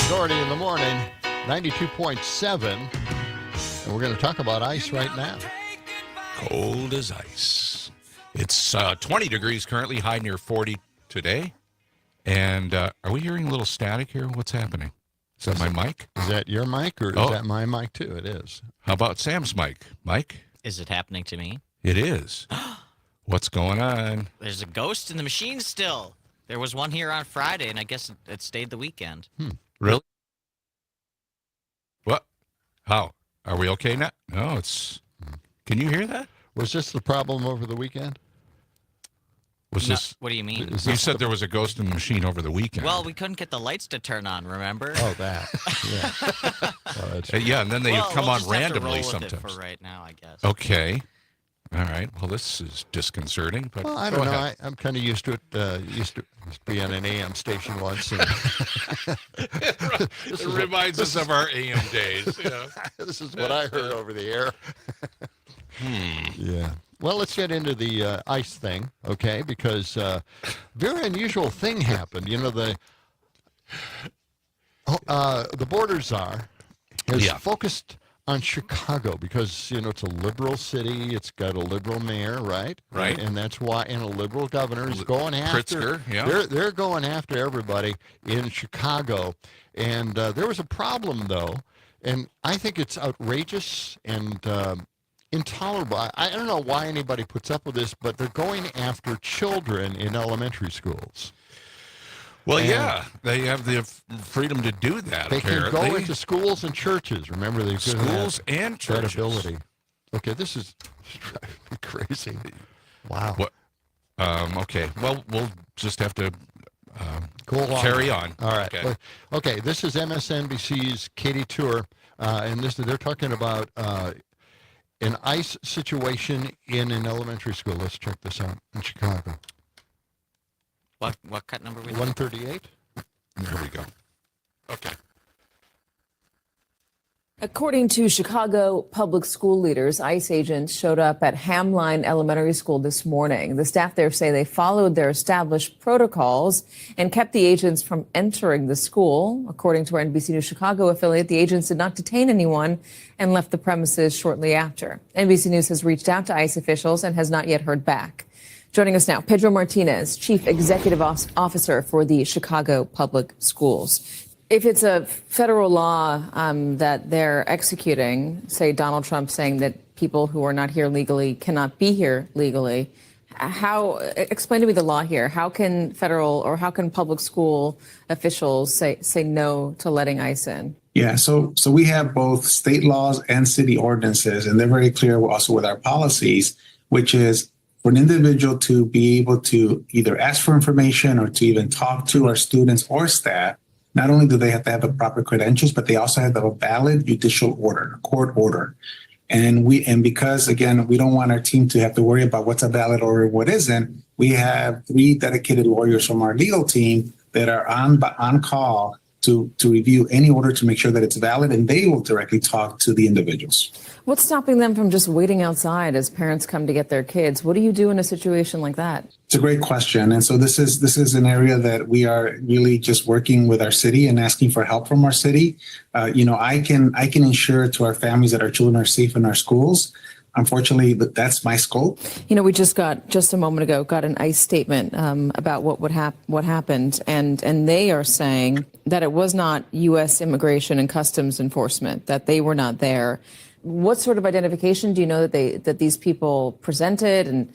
Gordy in the morning, 92.7. And we're going to talk about ice right now. Cold as ice. It's 20 degrees currently, high near 40 today. And are we hearing a little static here? What's happening? Is that my mic? Is that your mic or is that my mic too? It is. How about Sam's mic? Mike? Is it happening to me? It is. What's going on? There's a ghost in the machine still. There was one here on Friday, and I guess it stayed the weekend. Really? What? How? Are we okay now? No, it's... Can you hear that? Was this the problem over the weekend? Was this... What do you mean? You said there was a ghost in the machine over the weekend. Well, we couldn't get the lights to turn on, remember? Oh, that. Yeah. Yeah, and then they come on just randomly have to roll with sometimes. it for right now, I guess. Okay. All right. Well, this is disconcerting, but Well, I don't know. I'm kind of used to it. Used to be on an AM station once. And it reminds us of our AM days. Yeah. This is what I heard over the air. Yeah. Well, let's get into the ice thing, okay? Because very unusual thing happened. You know, the border czar has focused on Chicago because, you know, it's a liberal city. It's got a liberal mayor, right? Right. And that's why, and a liberal governor is going after. Pritzker, yeah. They're going after everybody in Chicago. And there was a problem, though, and I think it's outrageous and intolerable. I don't know why anybody puts up with this, but they're going after children in elementary schools. Well, yeah, they have the freedom to do that. They apparently. can go into schools and churches. Remember, they schools and churches. that ability. Okay, this is crazy. Wow. What? Okay. Well, we'll just have to carry on. All right. Okay. Okay. This is MSNBC's Katie Tour, and they're talking about an ICE situation in an elementary school. Let's check this out in Chicago. What cut number we 138? There we go. Okay. According to Chicago public school leaders, ICE agents showed up at Hamline Elementary School this morning. The staff there say they followed their established protocols and kept the agents from entering the school. According to our NBC News Chicago affiliate, the agents did not detain anyone and left the premises shortly after. NBC News has reached out to ICE officials and has not yet heard back. Joining us now, Pedro Martinez, Chief Executive Officer for the Chicago Public Schools. If it's a federal law that they're executing, say Donald Trump saying that people who are not here legally cannot be here legally, explain to me the law here. How can federal or how can public school officials say no to letting ICE in? Yeah, so we have both state laws and city ordinances, and they're very clear also with our policies, which is for an individual to be able to either ask for information or to even talk to our students or staff. Not only do they have to have the proper credentials, but they also have to have a valid judicial order, court order. And because, again, we don't want our team to have to worry about what's a valid order and what isn't, we have 3 dedicated lawyers from our legal team that are on call to review any order to make sure that it's valid, and they will directly talk to the individuals. What's stopping them from just waiting outside as parents come to get their kids? What do you do in a situation like that? It's a great question. And so this is an area that we are really just working with our city and asking for help from our city. I can ensure to our families that our children are safe in our schools. Unfortunately, that's my scope. You know, we just a moment ago, got an ICE statement about what happened, and they are saying that it was not U.S. Immigration and Customs Enforcement, that they were not there. What sort of identification do you know that these people presented, and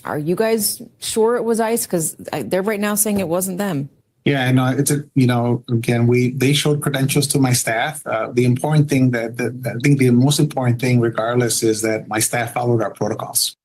are you guys sure it was ICE? Because they're right now saying it wasn't them. Yeah, no, again, they showed credentials to my staff. The important thing I think the most important thing, regardless, is that my staff followed our protocols.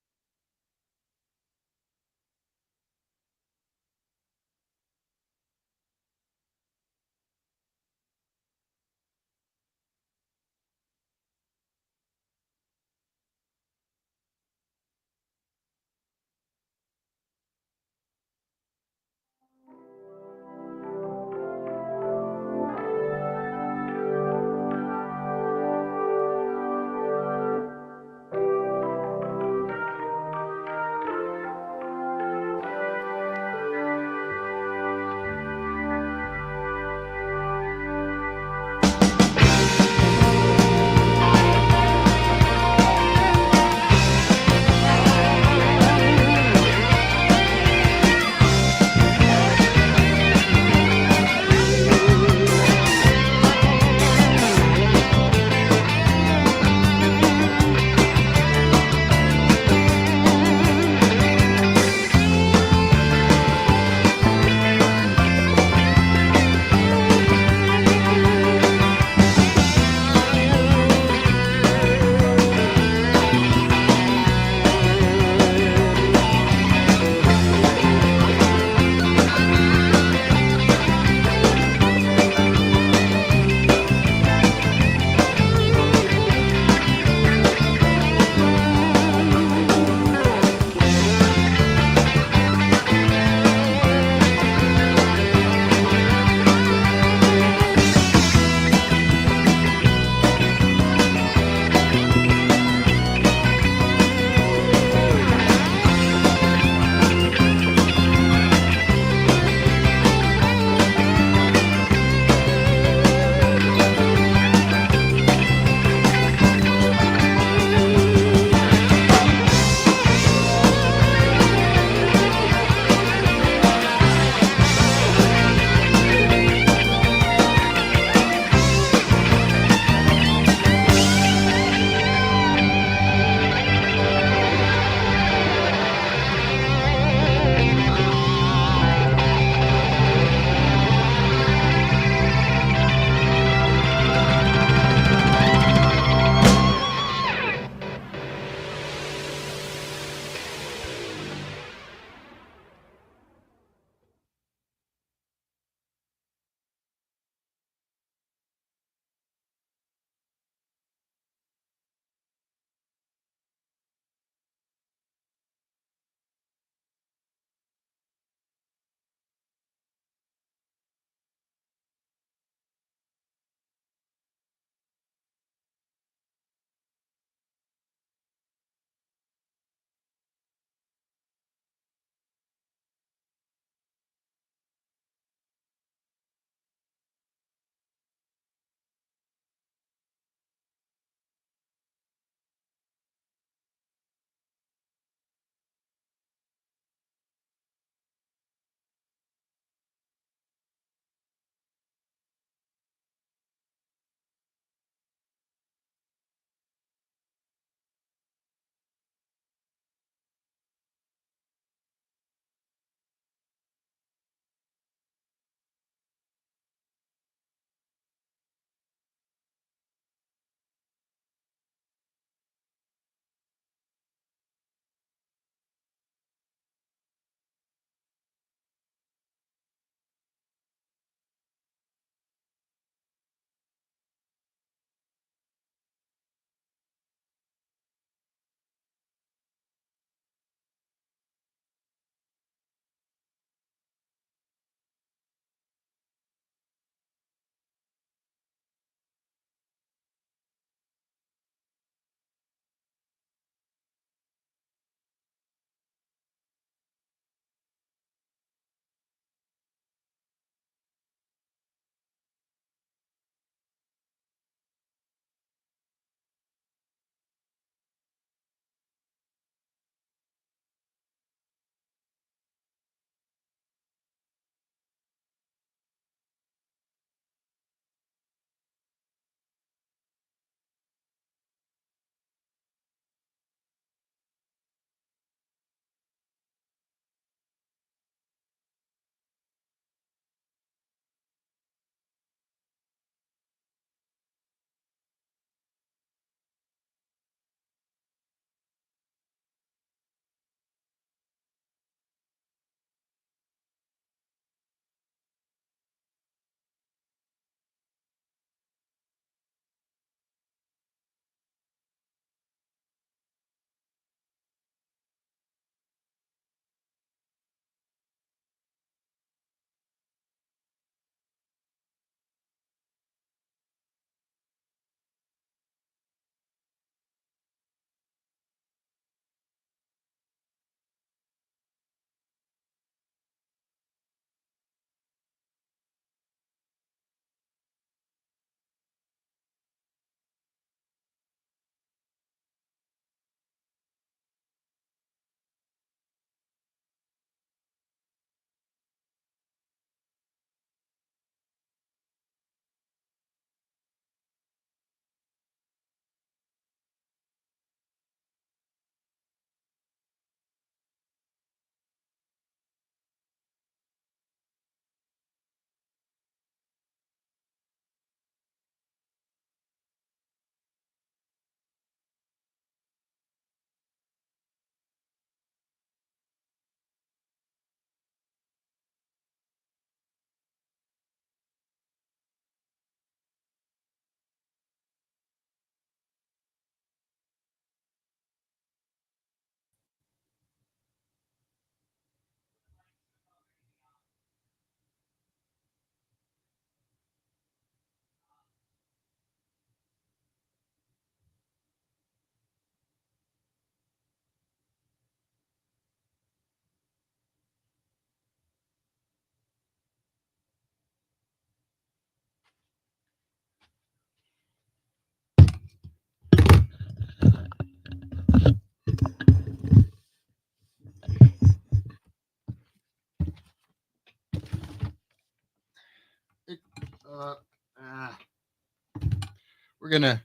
We're gonna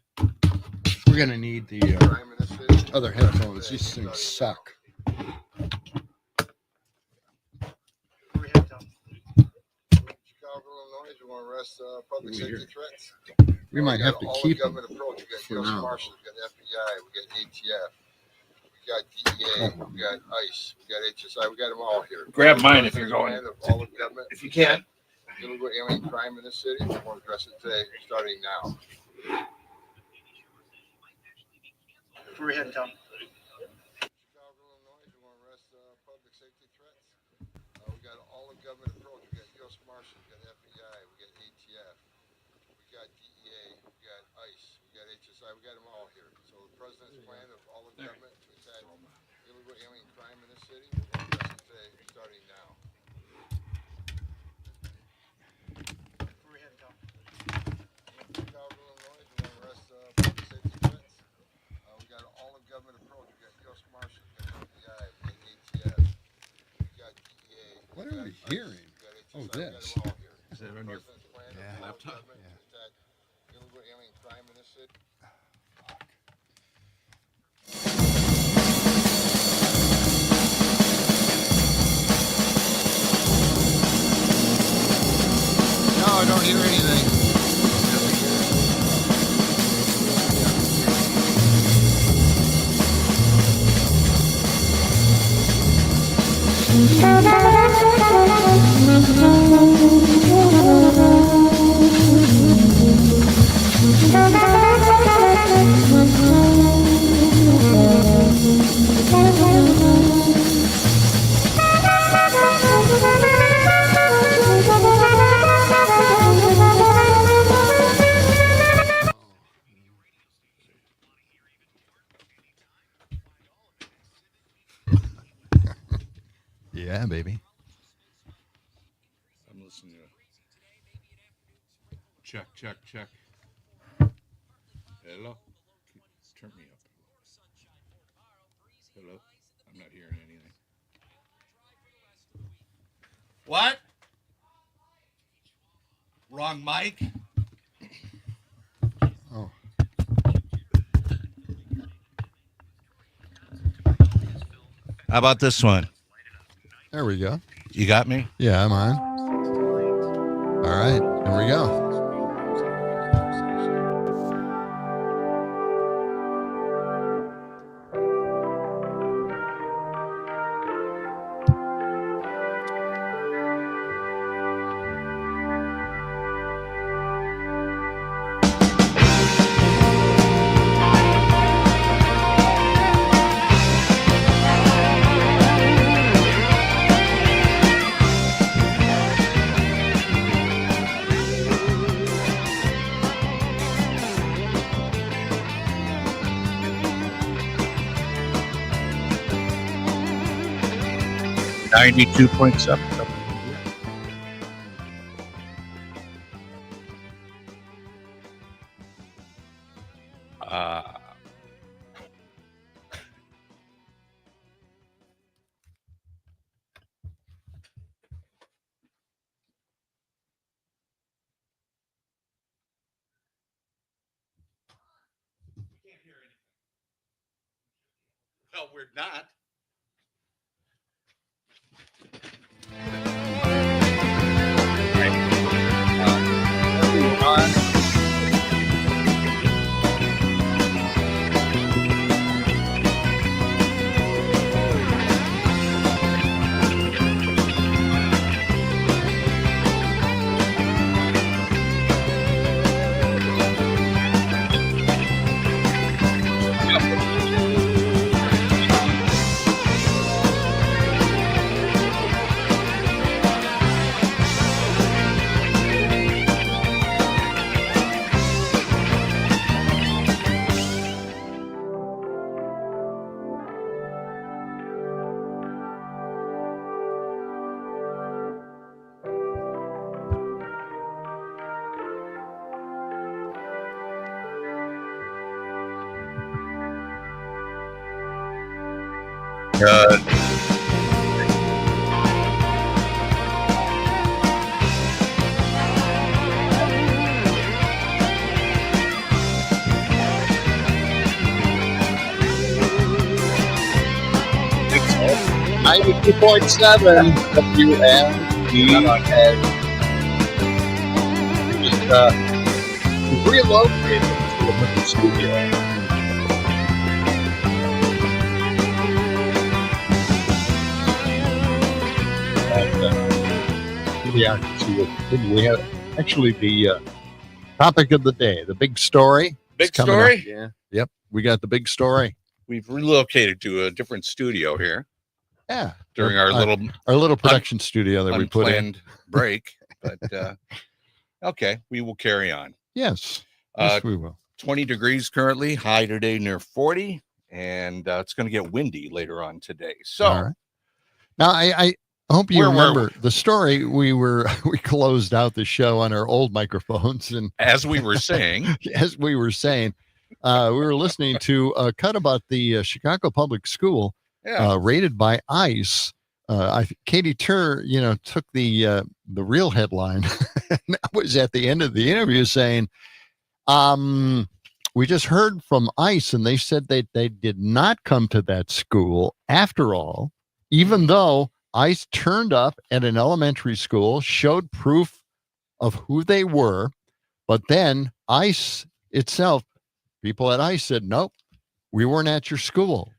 need the other headphones. These things suck. We might have to keep them for now. We got DEA, we got ICE, we got HSI, we got them all here. Grab mine if you're going. All of government. If you can. Illegal alien crime in this city. I want to address it today, starting now. Where are we heading, Tom? Chicago, Illinois. We want to arrest public safety threats. We got all of government approach. We got U.S. Marshals, we got FBI, we got ATF, we got DEA, we got ICE, we got HSI, we got them all here. So the president's plan of all of government to attack illegal alien crime in this city. We're going to address it today, starting now. Where are we heading, Tom? Chicago, Illinois. We want to arrest public safety threats. We got all of government approach. We got U.S. Marshals, we got FBI, we got ATF, we got DEA. What are we hearing? Oh, this. Is that on your laptop? Illegal alien crime in this city. No, I don't hear anything. Yeah, baby. I'm listening to check. Hello? Turn me up. Hello? I'm not hearing anything. What? Wrong mic? Oh. How about this one? There we go. You got me? Yeah, I'm on. All right, here we go. .7. Well, we're not. 92.7 WMDA. Just relocated to the studio. We have actually the topic of the day, the big story. Big story? Up. Yeah. Yep. We got the big story. We've relocated to a different studio here. Yeah. During our little production studio that we put in. Unplanned break. But okay, we will carry on. Yes. Yes, we will. 20 degrees currently, high today near 40, and it's going to get windy later on today. So all right. Now I hope you remember the story. We closed out the show on our old microphones, and as we were saying, we were listening to a cut about the Chicago public school rated by ICE. Katie Tur, took the real headline. And that was at the end of the interview saying, we just heard from ICE, and they said they did not come to that school after all, even though ICE turned up at an elementary school, showed proof of who they were, but then ICE itself, people at ICE said, nope, we weren't at your school.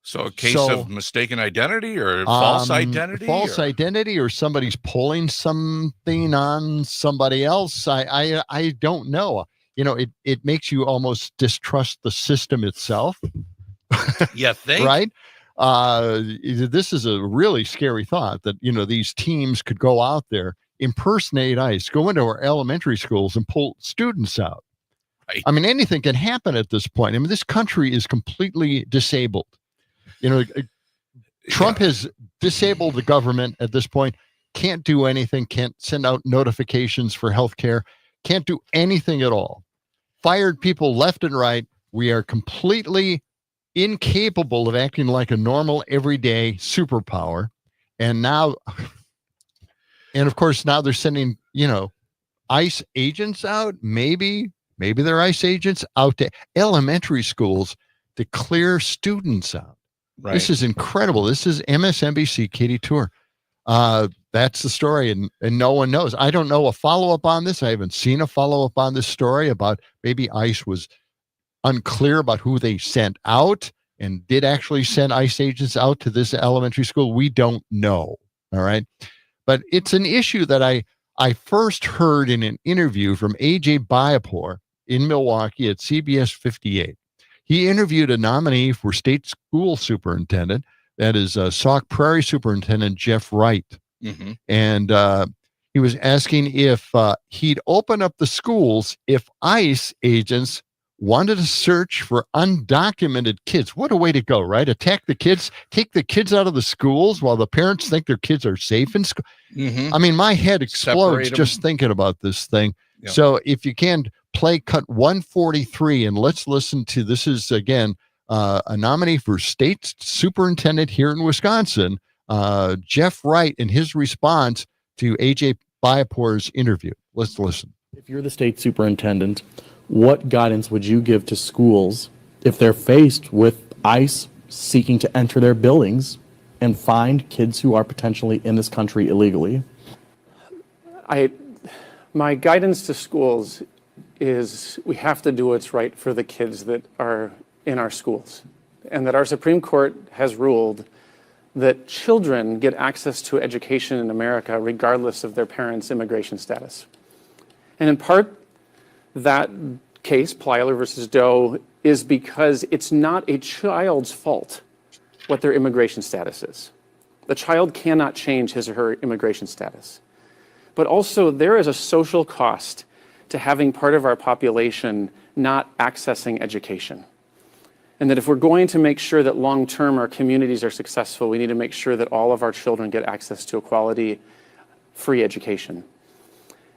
So a case of mistaken identity or false identity? False identity, or somebody's pulling something on somebody else. I don't know. It makes you almost distrust the system itself. You think? Right? This is a really scary thought that, these teams could go out there, impersonate ICE, go into our elementary schools and pull students out. Right. I mean, anything can happen at this point. I mean, this country is completely disabled. Trump has disabled the government at this point, can't do anything, can't send out notifications for healthcare, can't do anything at all. Fired people left and right. We are completely incapable of acting like a normal, everyday superpower. And of course, now they're sending, ICE agents out. Maybe they're ICE agents out to elementary schools to clear students out. Right. This is incredible. This is MSNBC, Katie Tur. That's the story, and no one knows. I don't know a follow-up on this. I haven't seen a follow-up on this story about maybe ICE was unclear about who they sent out and did actually send ICE agents out to this elementary school. We don't know, all right? But it's an issue that I first heard in an interview from A.J. Bayapor in Milwaukee at CBS 58. He interviewed a nominee for state school superintendent, that is Sauk Prairie Superintendent Jeff Wright. Mm-hmm. And he was asking if he'd open up the schools if ICE agents wanted to search for undocumented kids. What a way to go, right? Attack the kids, take the kids out of the schools while the parents think their kids are safe in school. Mm-hmm. I mean, my head explodes just thinking about this thing. Yep. So if you can play cut 143, and let's listen to, this is again, a nominee for state superintendent here in Wisconsin, Jeff Wright, and his response to A.J. Bayapor's interview. Let's listen. If you're the state superintendent, what guidance would you give to schools if they're faced with ICE seeking to enter their buildings and find kids who are potentially in this country illegally? My guidance to schools is we have to do what's right for the kids that are in our schools, and that our Supreme Court has ruled that children get access to education in America regardless of their parents' immigration status. And in part, that case, Plyler versus Doe, is because it's not a child's fault what their immigration status is. The child cannot change his or her immigration status. But also, there is a social cost to having part of our population not accessing education. And that if we're going to make sure that long-term our communities are successful, we need to make sure that all of our children get access to a quality, free education.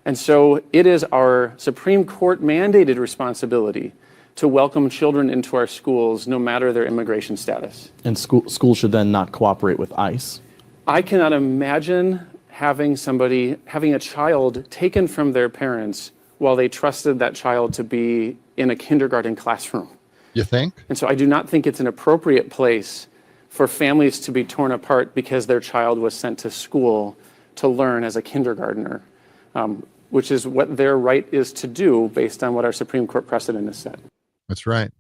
And so it is our Supreme Court mandated responsibility to welcome children into our schools no matter their immigration status. And schools should then not cooperate with ICE? I cannot imagine having a child taken from their parents while they trusted that child to be in a kindergarten classroom. You think? And so I do not think it's an appropriate place for families to be torn apart because their child was sent to school to learn as a kindergartner, which is what their right is to do based on what our Supreme Court precedent has said. That's right.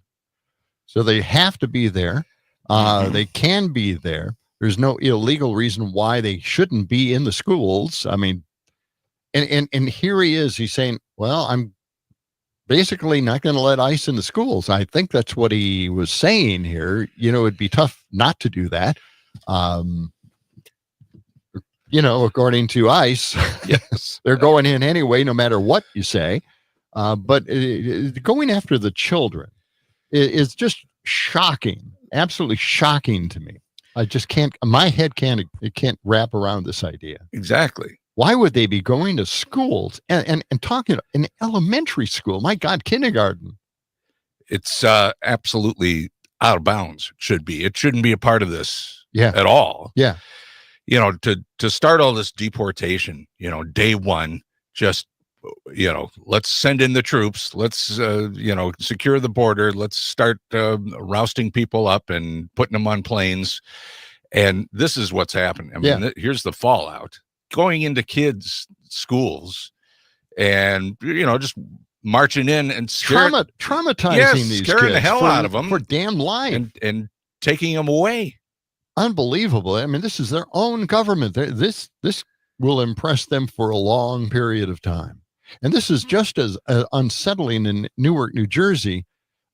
So they have to be there. They can be there. There's no illegal reason why they shouldn't be in the schools. I mean, and here he is. He's saying, well, I'm basically not going to let ICE in the schools. I think that's what he was saying here. It'd be tough not to do that. According to ICE, yes, they're going in anyway, no matter what you say. But going after the children is just shocking, absolutely shocking to me. I just can't, my head can't wrap around this idea. Exactly. Why would they be going to schools and talking in elementary school? My God, kindergarten. It's absolutely out of bounds. It shouldn't be a part of this at all. Yeah. To start all this deportation, day one, just, let's send in the troops. Let's, secure the border. Let's start rousting people up and putting them on planes. And this is what's happening. I mean, here's the fallout. Going into kids' schools and, just marching in and traumatizing these scaring kids the hell out of them for damn life and taking them away. Unbelievable. I mean, this is their own government. This will impress them for a long period of time. And this is just as unsettling in Newark, New Jersey.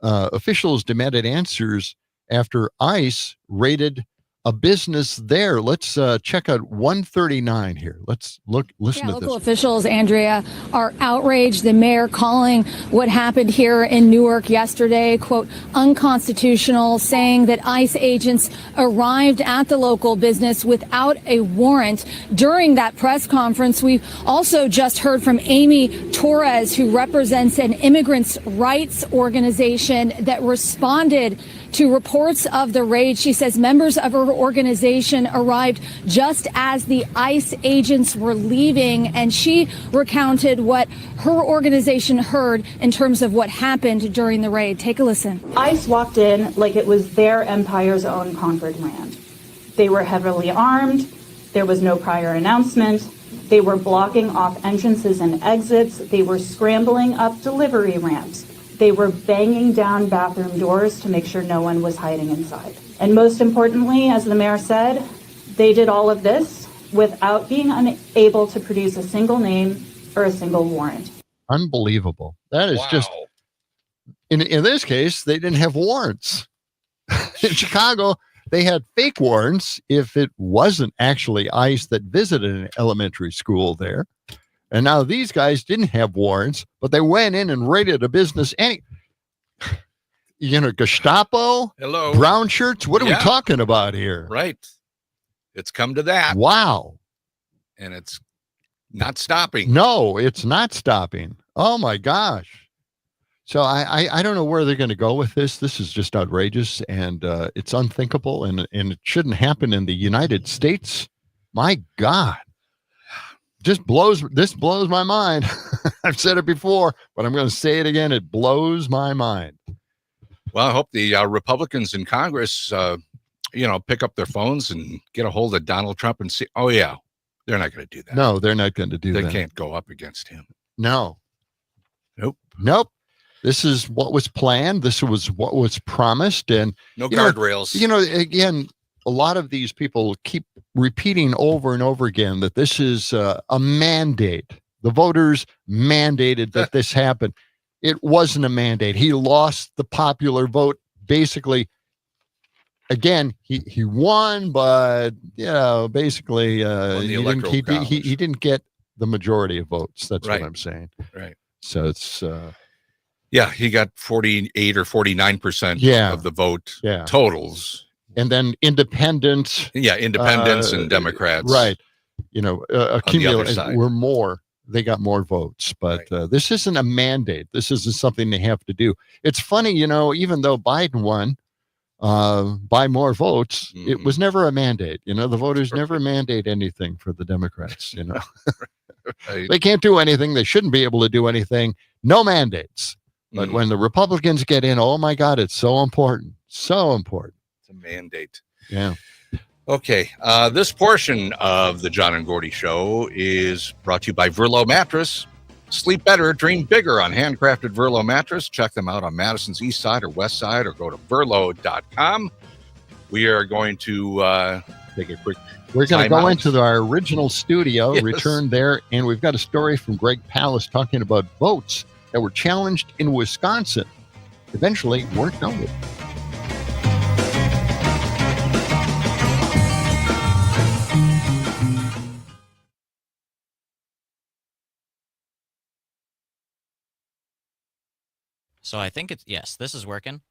Officials demanded answers after ICE raided a business there. Let's check out 139 here. Let's listen to this. Local officials, Andrea, are outraged. The mayor calling what happened here in Newark yesterday, quote, unconstitutional, saying that ICE agents arrived at the local business without a warrant. During that press conference, we've also just heard from Amy Torres, who represents an immigrants' rights organization that responded to reports of the raid. She says members of her organization arrived just as the ICE agents were leaving, and she recounted what her organization heard in terms of what happened during the raid. Take a listen. ICE walked in like it was their empire's own conquered land. They were heavily armed. There was no prior announcement. They were blocking off entrances and exits. They were scrambling up delivery ramps. They were banging down bathroom doors to make sure no one was hiding inside. And most importantly, as the mayor said, they did all of this without being unable to produce a single name or a single warrant. Unbelievable. That is just, in this case, they didn't have warrants. In Chicago, they had fake warrants if it wasn't actually ICE that visited an elementary school there. And now these guys didn't have warrants, but they went in and raided a business. Gestapo? Hello. Brown shirts? What are we talking about here? Right. It's come to that. Wow. And it's not stopping. No, it's not stopping. Oh, my gosh. So I don't know where they're going to go with this. This is just outrageous, and it's unthinkable, and it shouldn't happen in the United States. My God. This blows my mind. I've said it before, but I'm going to say it again. It blows my mind. Well, I hope the Republicans in Congress, pick up their phones and get a hold of Donald Trump and see, oh, yeah, they're not going to do that. No, they're not going to do that. They can't go up against him. No. Nope. This is what was planned. This was what was promised. And no guardrails. Again, a lot of these people keep repeating over and over again that this is a mandate. The voters mandated that this happen. It wasn't a mandate. He lost the popular vote. Basically, again, he won, but basically he didn't get the majority of votes. That's what I'm saying. Right. So it's he got 48 or 49% of the vote totals. And then independents. Independents and Democrats. Right. Accumulated were more. They got more votes. But this isn't a mandate. This isn't something they have to do. It's funny, even though Biden won by more votes, it was never a mandate. The voters never mandate anything for the Democrats. Right. They can't do anything. They shouldn't be able to do anything. No mandates. But when the Republicans get in, oh, my God, it's so important. So important. Mandate. Yeah. Okay, this portion of the John and Gordy Show is brought to you by Verlo Mattress. Sleep better, dream bigger on handcrafted Verlo Mattress. Check them out on Madison's east side or west side, or go to verlo.com. We are going to take a quick We're going to go out. into our original studio, Yes. return there, and we've got a story from Greg Palast talking about votes that were challenged in Wisconsin, eventually weren't noted. So I think it's, yes, this is working.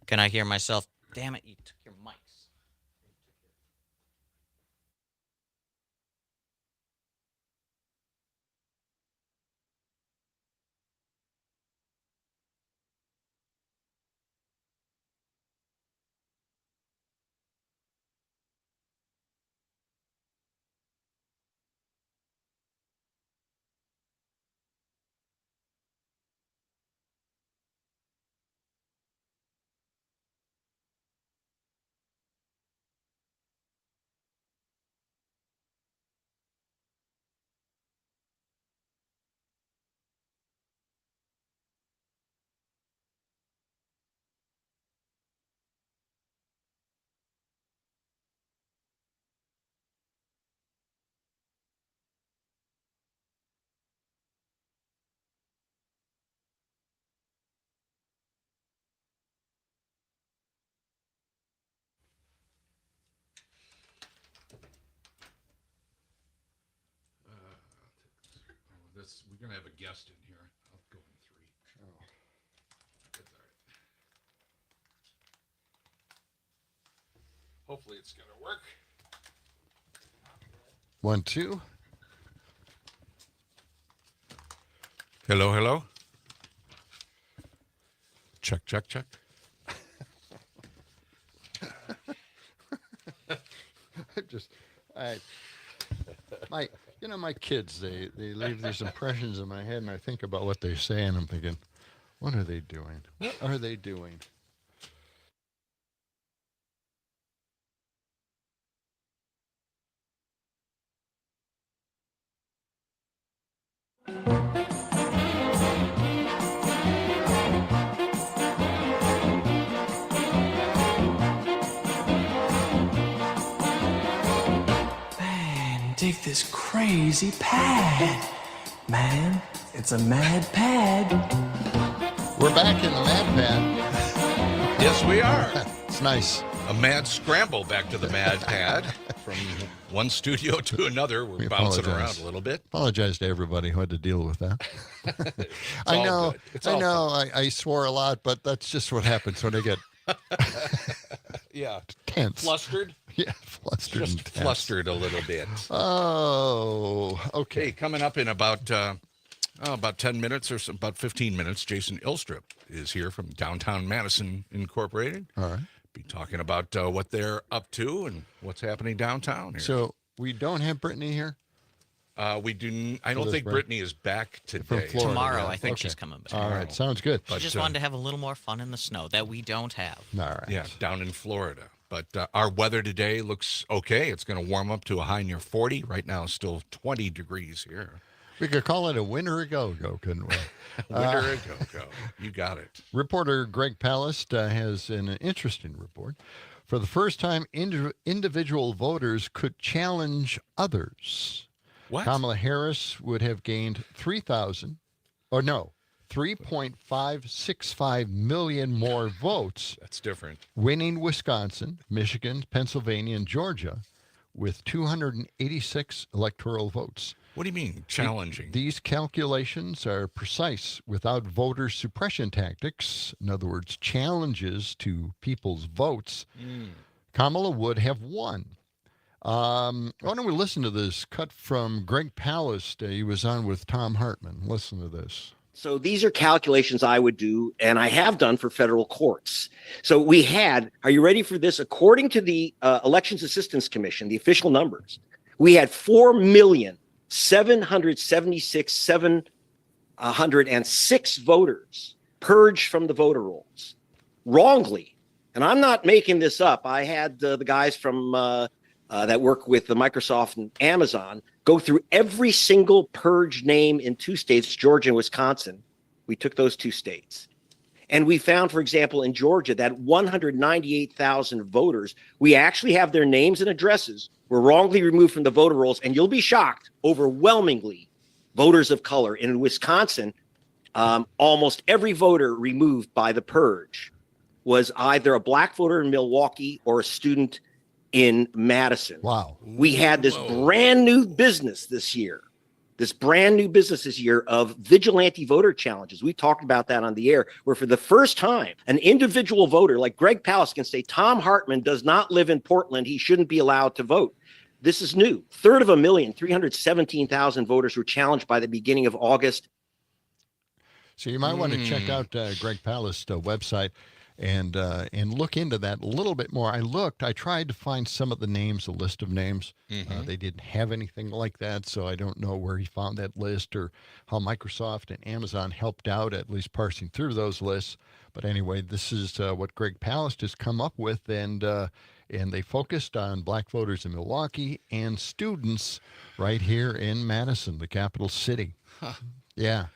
Can I hear myself? Damn it, you took your mics. We're going to have a guest in here. I'll go in 3. That's all right. Hopefully it's going to work. 1, 2. Hello, hello. Check, check, check. My kids, they leave these impressions in my head, and I think about what they say, and I'm thinking, what are they doing? What are they doing? Dig this crazy pad. Man, it's a mad pad. We're back in the mad pad. Yes, we are. It's nice. A mad scramble back to the mad pad. From one studio to another. We're bouncing around a little bit. Apologize to everybody who had to deal with that. I know. I swore a lot, but that's just what happens when I get tense. Flustered? Yeah, flustered. Just flustered a little bit. Oh, okay. Hey, coming up in about 10 minutes or so, about 15 minutes, Jason Ilstrup is here from Downtown Madison Incorporated. All right. Be talking about what they're up to and what's happening downtown here. So we don't have Brittany here? We do. I don't think Brittany is back today. From Florida. Tomorrow, I think she's coming back. All right, sounds good. She just wanted to have a little more fun in the snow that we don't have. All right. Yeah, down in Florida. But our weather today looks okay. It's going to warm up to a high near 40. Right now, it's still 20 degrees here. We could call it a winter go-go, couldn't we? Winter go-go. You got it. Reporter Greg Palast has an interesting report. For the first time, individual voters could challenge others. What? Kamala Harris would have gained 3.565 million more votes. That's different. Winning Wisconsin, Michigan, Pennsylvania, and Georgia with 286 electoral votes. What do you mean, challenging? These calculations are precise without voter suppression tactics. In other words, challenges to people's votes. Kamala would have won. Why don't we listen to this cut from Greg Palast? He was on with Tom Hartman. Listen to this. So these are calculations I would do, and I have done for federal courts. So we had, are you ready for this? According to the Elections Assistance Commission, the official numbers, we had 4 million 706 voters purged from the voter rolls wrongly. And I'm not making this up. I had the guys from that work with the Microsoft and Amazon go through every single purged name in 2 states, Georgia and Wisconsin. We took those 2 states. And we found, for example, in Georgia, that 198,000 voters, we actually have their names and addresses were wrongly removed from the voter rolls. And you'll be shocked, overwhelmingly, voters of color. And in Wisconsin, almost every voter removed by the purge was either a black voter in Milwaukee or a student in Madison. Wow. We had this brand new business this year. Of vigilante voter challenges. We talked about that on the air, where for the first time, an individual voter like Greg Palast can say, Tom Hartman does not live in Portland. He shouldn't be allowed to vote. This is new. 317,000 voters were challenged by the beginning of August. So you might want to check out Greg Palast's website and look into that a little bit more. I tried to find some of the names, a list of names. They didn't have anything like that, so I don't know where he found that list or how Microsoft and Amazon helped out at least parsing through those lists. But anyway, this is what Greg Palast has come up with, and they focused on black voters in Milwaukee and students right here in Madison, the capital city. Huh. Yeah.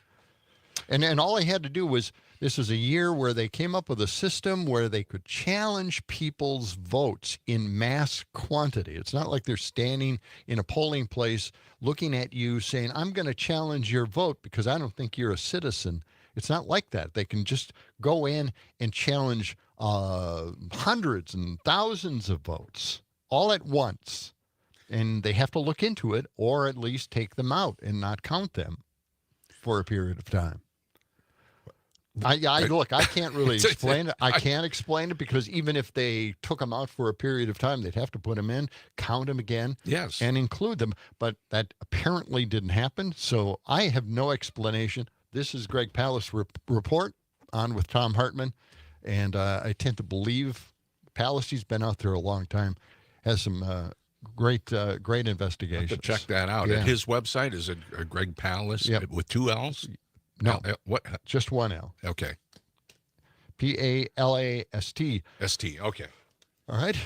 And all they had to do was, this was a year where they came up with a system where they could challenge people's votes in mass quantity. It's not like they're standing in a polling place looking at you saying, I'm going to challenge your vote because I don't think you're a citizen. It's not like that. They can just go in and challenge hundreds and thousands of votes all at once. And they have to look into it or at least take them out and not count them for a period of time. I can't really explain it. I can't explain it because even if they took them out for a period of time, they'd have to put them in, count them again, yes, and include them. But that apparently didn't happen. So I have no explanation. This is Greg Palast's report on with Tom Hartman, and I tend to believe Palast. He's been out there a long time, has some great investigations. Have to check that out. Yeah. At his website is it Greg Palast with 2 L's? No, what? Just 1 L. Okay. Palast. ST. Okay. All right.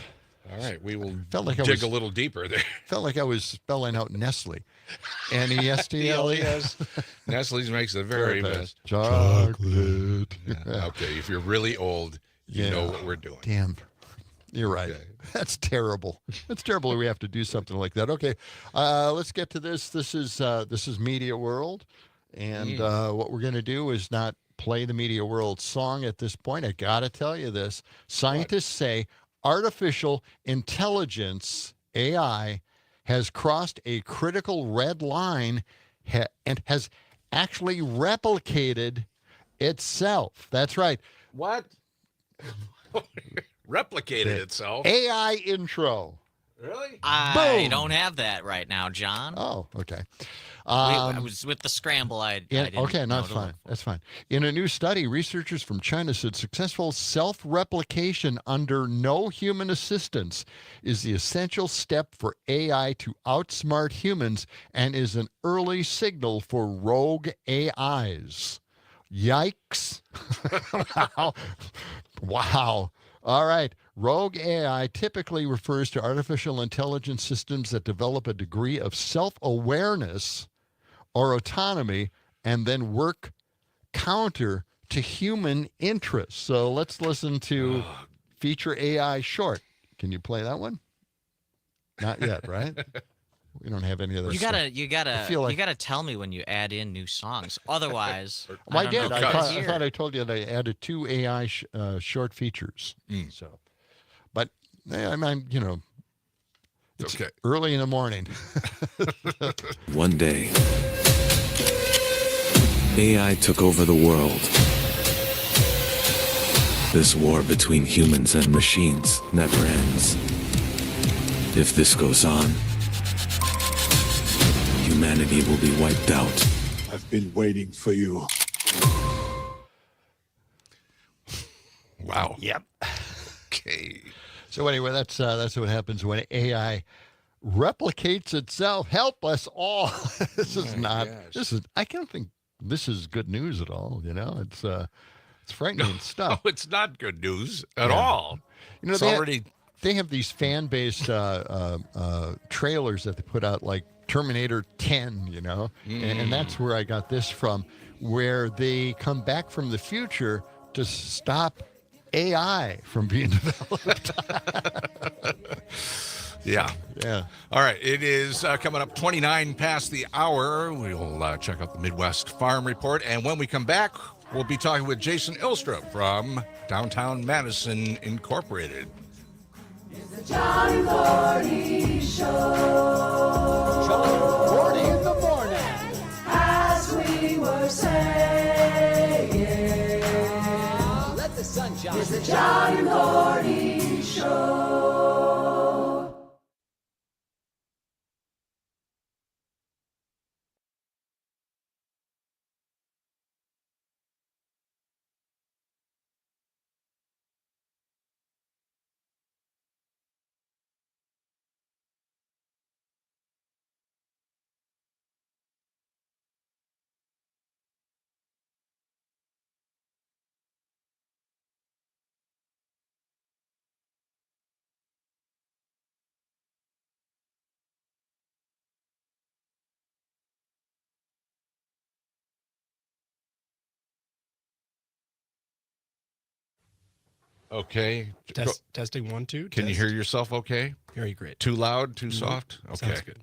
All right. We will dig a little deeper there. Felt like I was spelling out Nestle. Nestle. Nestle's makes the very best chocolate. Yeah. Okay. If you're really old, you know what we're doing. Damn. You're right. Okay. That's terrible. That's terrible. We have to do something like that. Okay. Let's get to this. This is Media World. And what we're going to do is not play the Media World song at this point. I got to tell you this. Scientists say artificial intelligence, AI, has crossed a critical red line and has actually replicated itself. That's right. What? Replicated itself? AI intro. Really? I don't have that right now, John. Oh, okay. I was with the scramble. I didn't okay, no, that's know fine. That's fine. In a new study, researchers from China said successful self-replication under no human assistance is the essential step for AI to outsmart humans and is an early signal for rogue AIs. Yikes. Wow. Wow. All right. Rogue AI typically refers to artificial intelligence systems that develop a degree of self-awareness or autonomy and then work counter to human interests. So let's listen to Feature AI Short. Can you play that one? Not yet, right? We don't have any of those. You gotta tell me when you add in new songs. Otherwise, I did. I thought I told you that I added 2 AI short features. So, but I mean, it's okay. Early in the morning. One day, AI took over the world. This war between humans and machines never ends. If this goes on, humanity will be wiped out. I've been waiting for you. Wow. Yep. Okay. So anyway, that's what happens when AI replicates itself. Help us all. This is not. gosh. This is. I can't think. This is good news at all. It's frightening stuff. No, it's not good news at all. It's already. They have these fan-based trailers that they put out, like Terminator 10, and that's where I got this from, where they come back from the future to stop AI from being developed. Yeah. Yeah. All right. It is coming up 29 past the hour. We'll check out the Midwest Farm Report. And when we come back, we'll be talking with Jason Ilstrup from Downtown Madison Incorporated. John and Gordy Show. John and Gordy in the morning. As we were saying, let the sun shine. It's the John and Gordy Show. Okay. Testing 1, 2. Can you hear yourself okay? Very great. Too loud, too soft? Okay. Sounds good.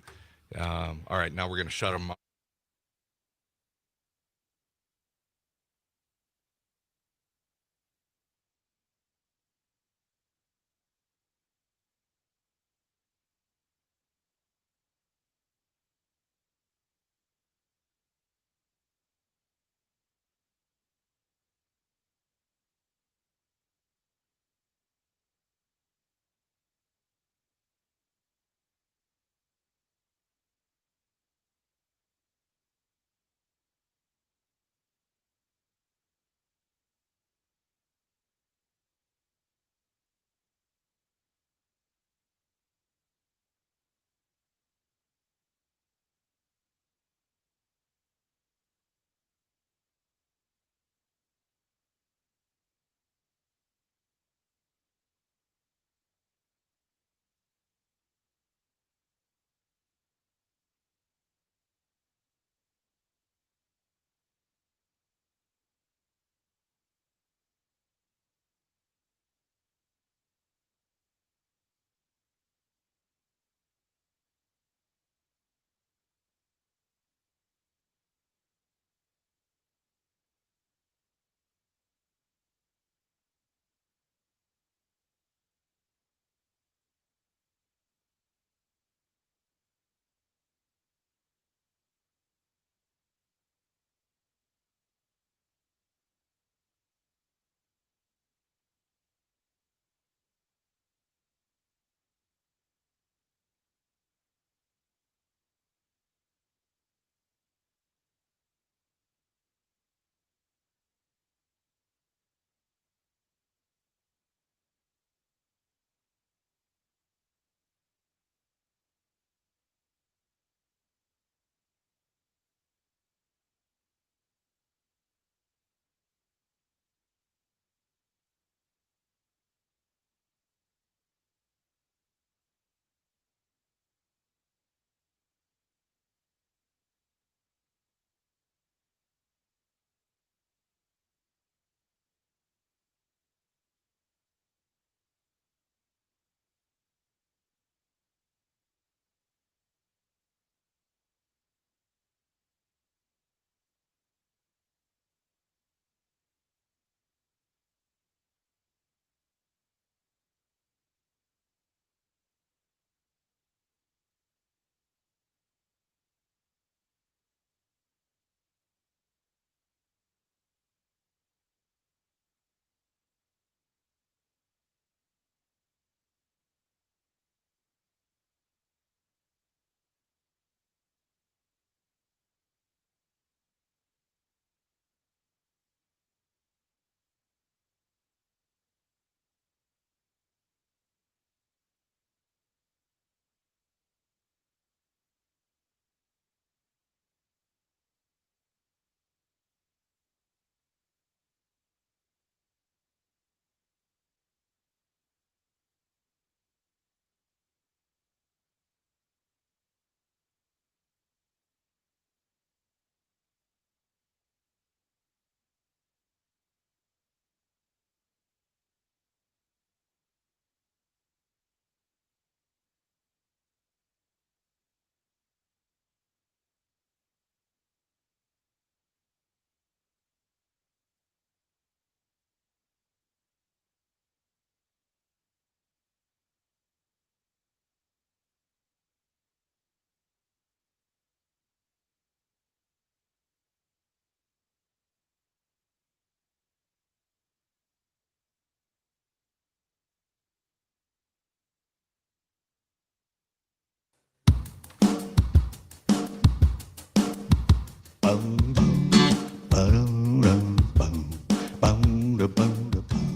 All right. Now we're going to shut them off.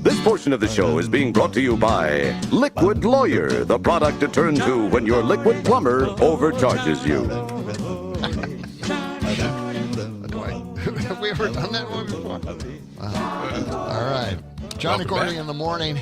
This portion of the show is being brought to you by Liquid Lawyer, the product to turn to when your liquid plumber overcharges you. Have we ever done that one before? All right. John and Gordy in the morning.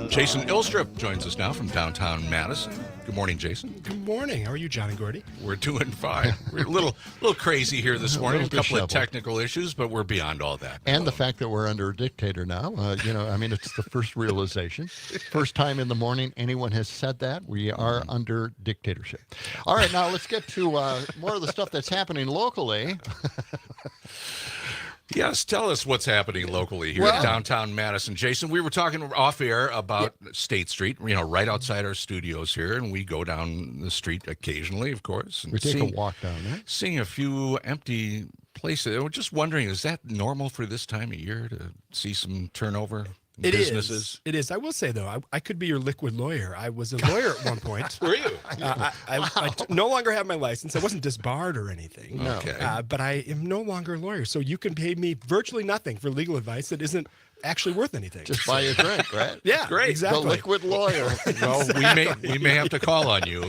Jason Ilstrup joins us now from downtown Madison. Good morning, Jason. Good morning. How are you, John and Gordy? We're doing fine. We're a little crazy here this morning. A couple of technical issues, but we're beyond all that. And the fact that we're under a dictator now. It's the first realization. First time in the morning anyone has said that. We are under dictatorship. All right, now let's get to more of the stuff that's happening locally. Yes, tell us what's happening locally here at downtown Madison. Jason, we were talking off air about State Street, right outside our studios here, and we go down the street occasionally, of course. And we take a walk down there. Seeing a few empty places. We're just wondering, is that normal for this time of year to see some turnover? Businesses. It is. I will say, though, I could be your liquid lawyer. I was a lawyer at one point. Were you? I no longer have my license. I wasn't disbarred or anything. No. Okay. But I am no longer a lawyer. So you can pay me virtually nothing for legal advice that isn't actually worth anything. Just buy a drink, right? Yeah, great. Exactly. The liquid lawyer. Well, we may have to call on you.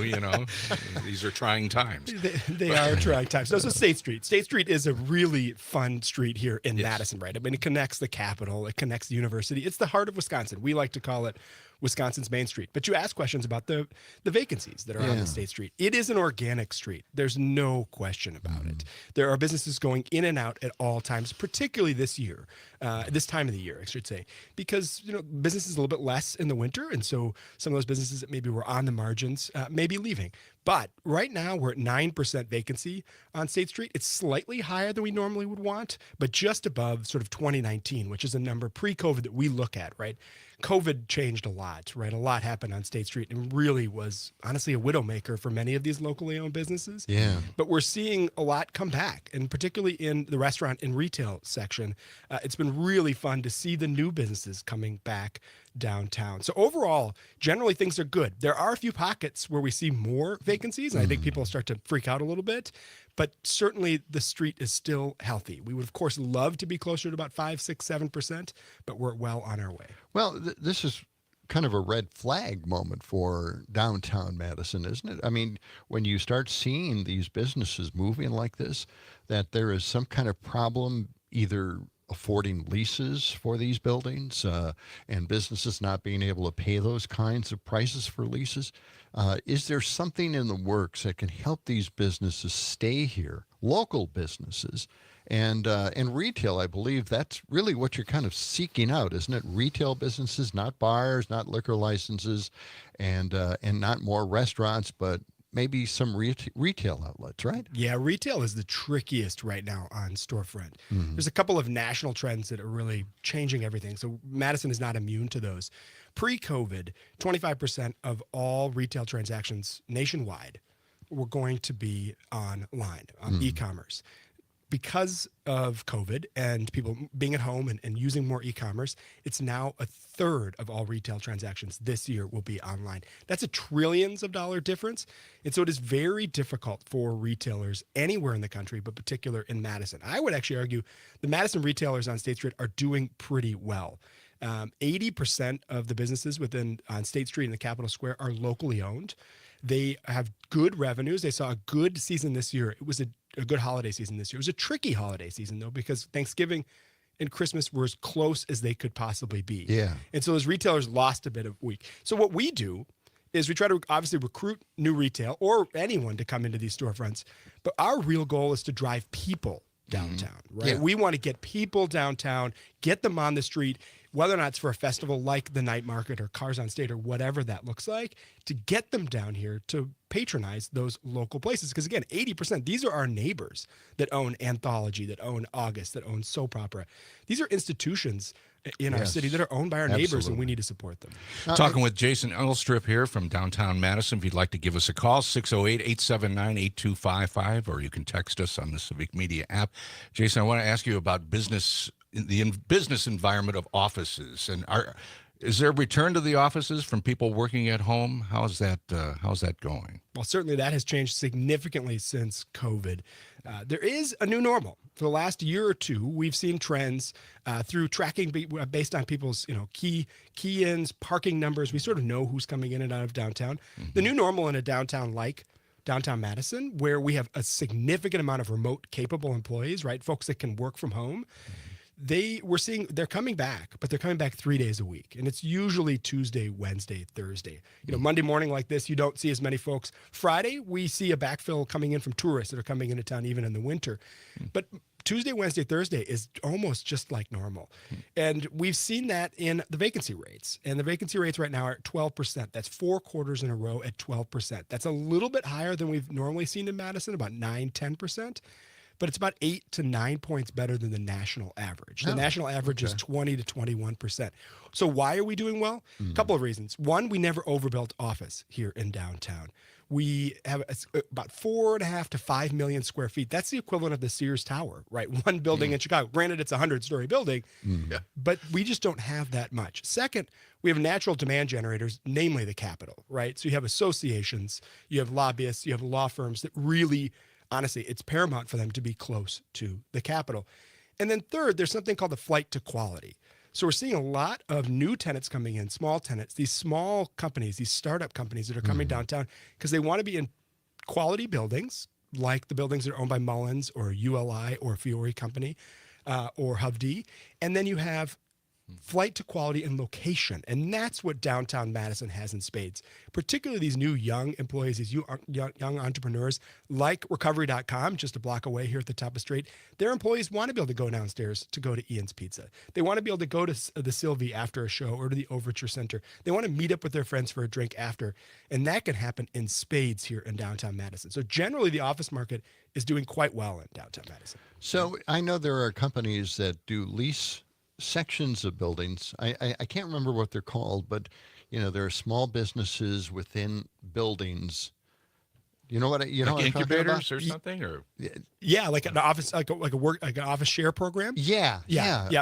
These are trying times. They are trying times. So State Street. State Street is a really fun street here in Madison, right? I mean, it connects the Capitol. It connects the university. It's the heart of Wisconsin. We like to call it Wisconsin's Main Street. But you ask questions about the vacancies that are on the State Street. It is an organic street. There's no question about it. There are businesses going in and out at all times, particularly this year, this time of the year, I should say, because business is a little bit less in the winter, and so some of those businesses that maybe were on the margins may be leaving. But right now we're at 9% vacancy on State Street. It's slightly higher than we normally would want, but just above sort of 2019, which is a number pre-COVID that we look at, right? COVID changed a lot, right? A lot happened on State Street and really was honestly a widowmaker for many of these locally owned businesses. Yeah. But we're seeing a lot come back, and particularly in the restaurant and retail section. It's been really fun to see the new businesses coming back downtown. So overall, generally things are good. There are a few pockets where we see more vacancies, and I think people start to freak out a little bit. But certainly the street is still healthy. We would, of course, love to be closer to about 5, 6, 7%, but we're well on our way. Well, this is kind of a red flag moment for downtown Madison, isn't it? I mean, when you start seeing these businesses moving like this, that there is some kind of problem either affording leases for these buildings and businesses not being able to pay those kinds of prices for leases. Is there something in the works that can help these businesses stay here, local businesses? And retail, I believe that's really what you're kind of seeking out, isn't it? Retail businesses, not bars, not liquor licenses, and not more restaurants, but maybe some retail outlets, right? Yeah, retail is the trickiest right now on storefront. There's a couple of national trends that are really changing everything. So Madison is not immune to those. Pre-COVID, 25% of all retail transactions nationwide were going to be online, on e-commerce. Because of COVID and people being at home and using more e-commerce, it's now a third of all retail transactions this year will be online. That's a trillions of dollar difference. And so it is very difficult for retailers anywhere in the country, but particular in Madison. I would actually argue the Madison retailers on State Street are doing pretty well. 80% of the businesses on State Street and the Capitol Square are locally owned. They have good revenues. They saw a good season this year. It was a good holiday season this year. It was a tricky holiday season, though, because Thanksgiving and Christmas were as close as they could possibly be. Yeah. And so those retailers lost a bit of week. So what we do is we try to obviously recruit new retail or anyone to come into these storefronts. But our real goal is to drive people downtown, right? Yeah. We want to get people downtown, get them on the street, whether or not it's for a festival like the night market or Cars on State or whatever that looks like, to get them down here to patronize those local places. Because again, 80%, these are our neighbors that own Anthology, that own August, that own Soap Opera. These are institutions in our city that are owned by our neighbors, and we need to support them. Talking with Jason Ilstrup here from downtown Madison. If you'd like to give us a call, 608-879-8255, or you can text us on the Civic Media app. Jason, I want to ask you about business, the business environment of offices. And Is there a return to the offices from people working at home? How's that going? Well, certainly that has changed significantly since COVID. There is a new normal. For the last year or two, we've seen trends through tracking based on people's key-ins, parking numbers. We sort of know who's coming in and out of downtown. Mm-hmm. The new normal in a downtown like Downtown Madison, where we have a significant amount of remote capable employees, right? Folks that can work from home. We're seeing they're coming back, but they're coming back 3 days a week. And it's usually Tuesday, Wednesday, Thursday. Monday morning like this, you don't see as many folks. Friday, we see a backfill coming in from tourists that are coming into town even in the winter. But Tuesday, Wednesday, Thursday is almost just like normal. And we've seen that in the vacancy rates. And the vacancy rates right now are at 12%. That's 4 quarters in a row at 12%. That's a little bit higher than we've normally seen in Madison, about 9-10%. But it's about 8 to 9 points better than the national average. The national average is 20 to 21%. So why are we doing well? A couple of reasons. One, we never overbuilt office here in downtown. We have about 4.5 to 5 million square feet. That's the equivalent of the Sears Tower, right? One building in Chicago. Granted, it's a 100-story building, but we just don't have that much. Second, we have natural demand generators, namely the capital, right? So you have associations, you have lobbyists, you have law firms that really, honestly, it's paramount for them to be close to the capital. And then third, there's something called the flight to quality. So we're seeing a lot of new tenants coming in, small tenants, these small companies, these startup companies that are coming downtown because they want to be in quality buildings, like the buildings that are owned by Mullins or ULI or Fiore Company or Hovde. And then you have flight to quality and location. And that's what downtown Madison has in spades, particularly these new young employees, these young entrepreneurs like recovery.com, just a block away here at the top of the street. Their employees want to be able to go downstairs to go to Ian's Pizza. They want to be able to go to the Sylvie after a show or to the Overture Center. They want to meet up with their friends for a drink after. And that can happen in spades here in downtown Madison. So generally the office market is doing quite well in downtown Madison. So I know there are companies that do lease sections of buildings. I can't remember what they're called, but there are small businesses within buildings. You know what? Like incubators or something, or like an office, like an office share program. Yeah.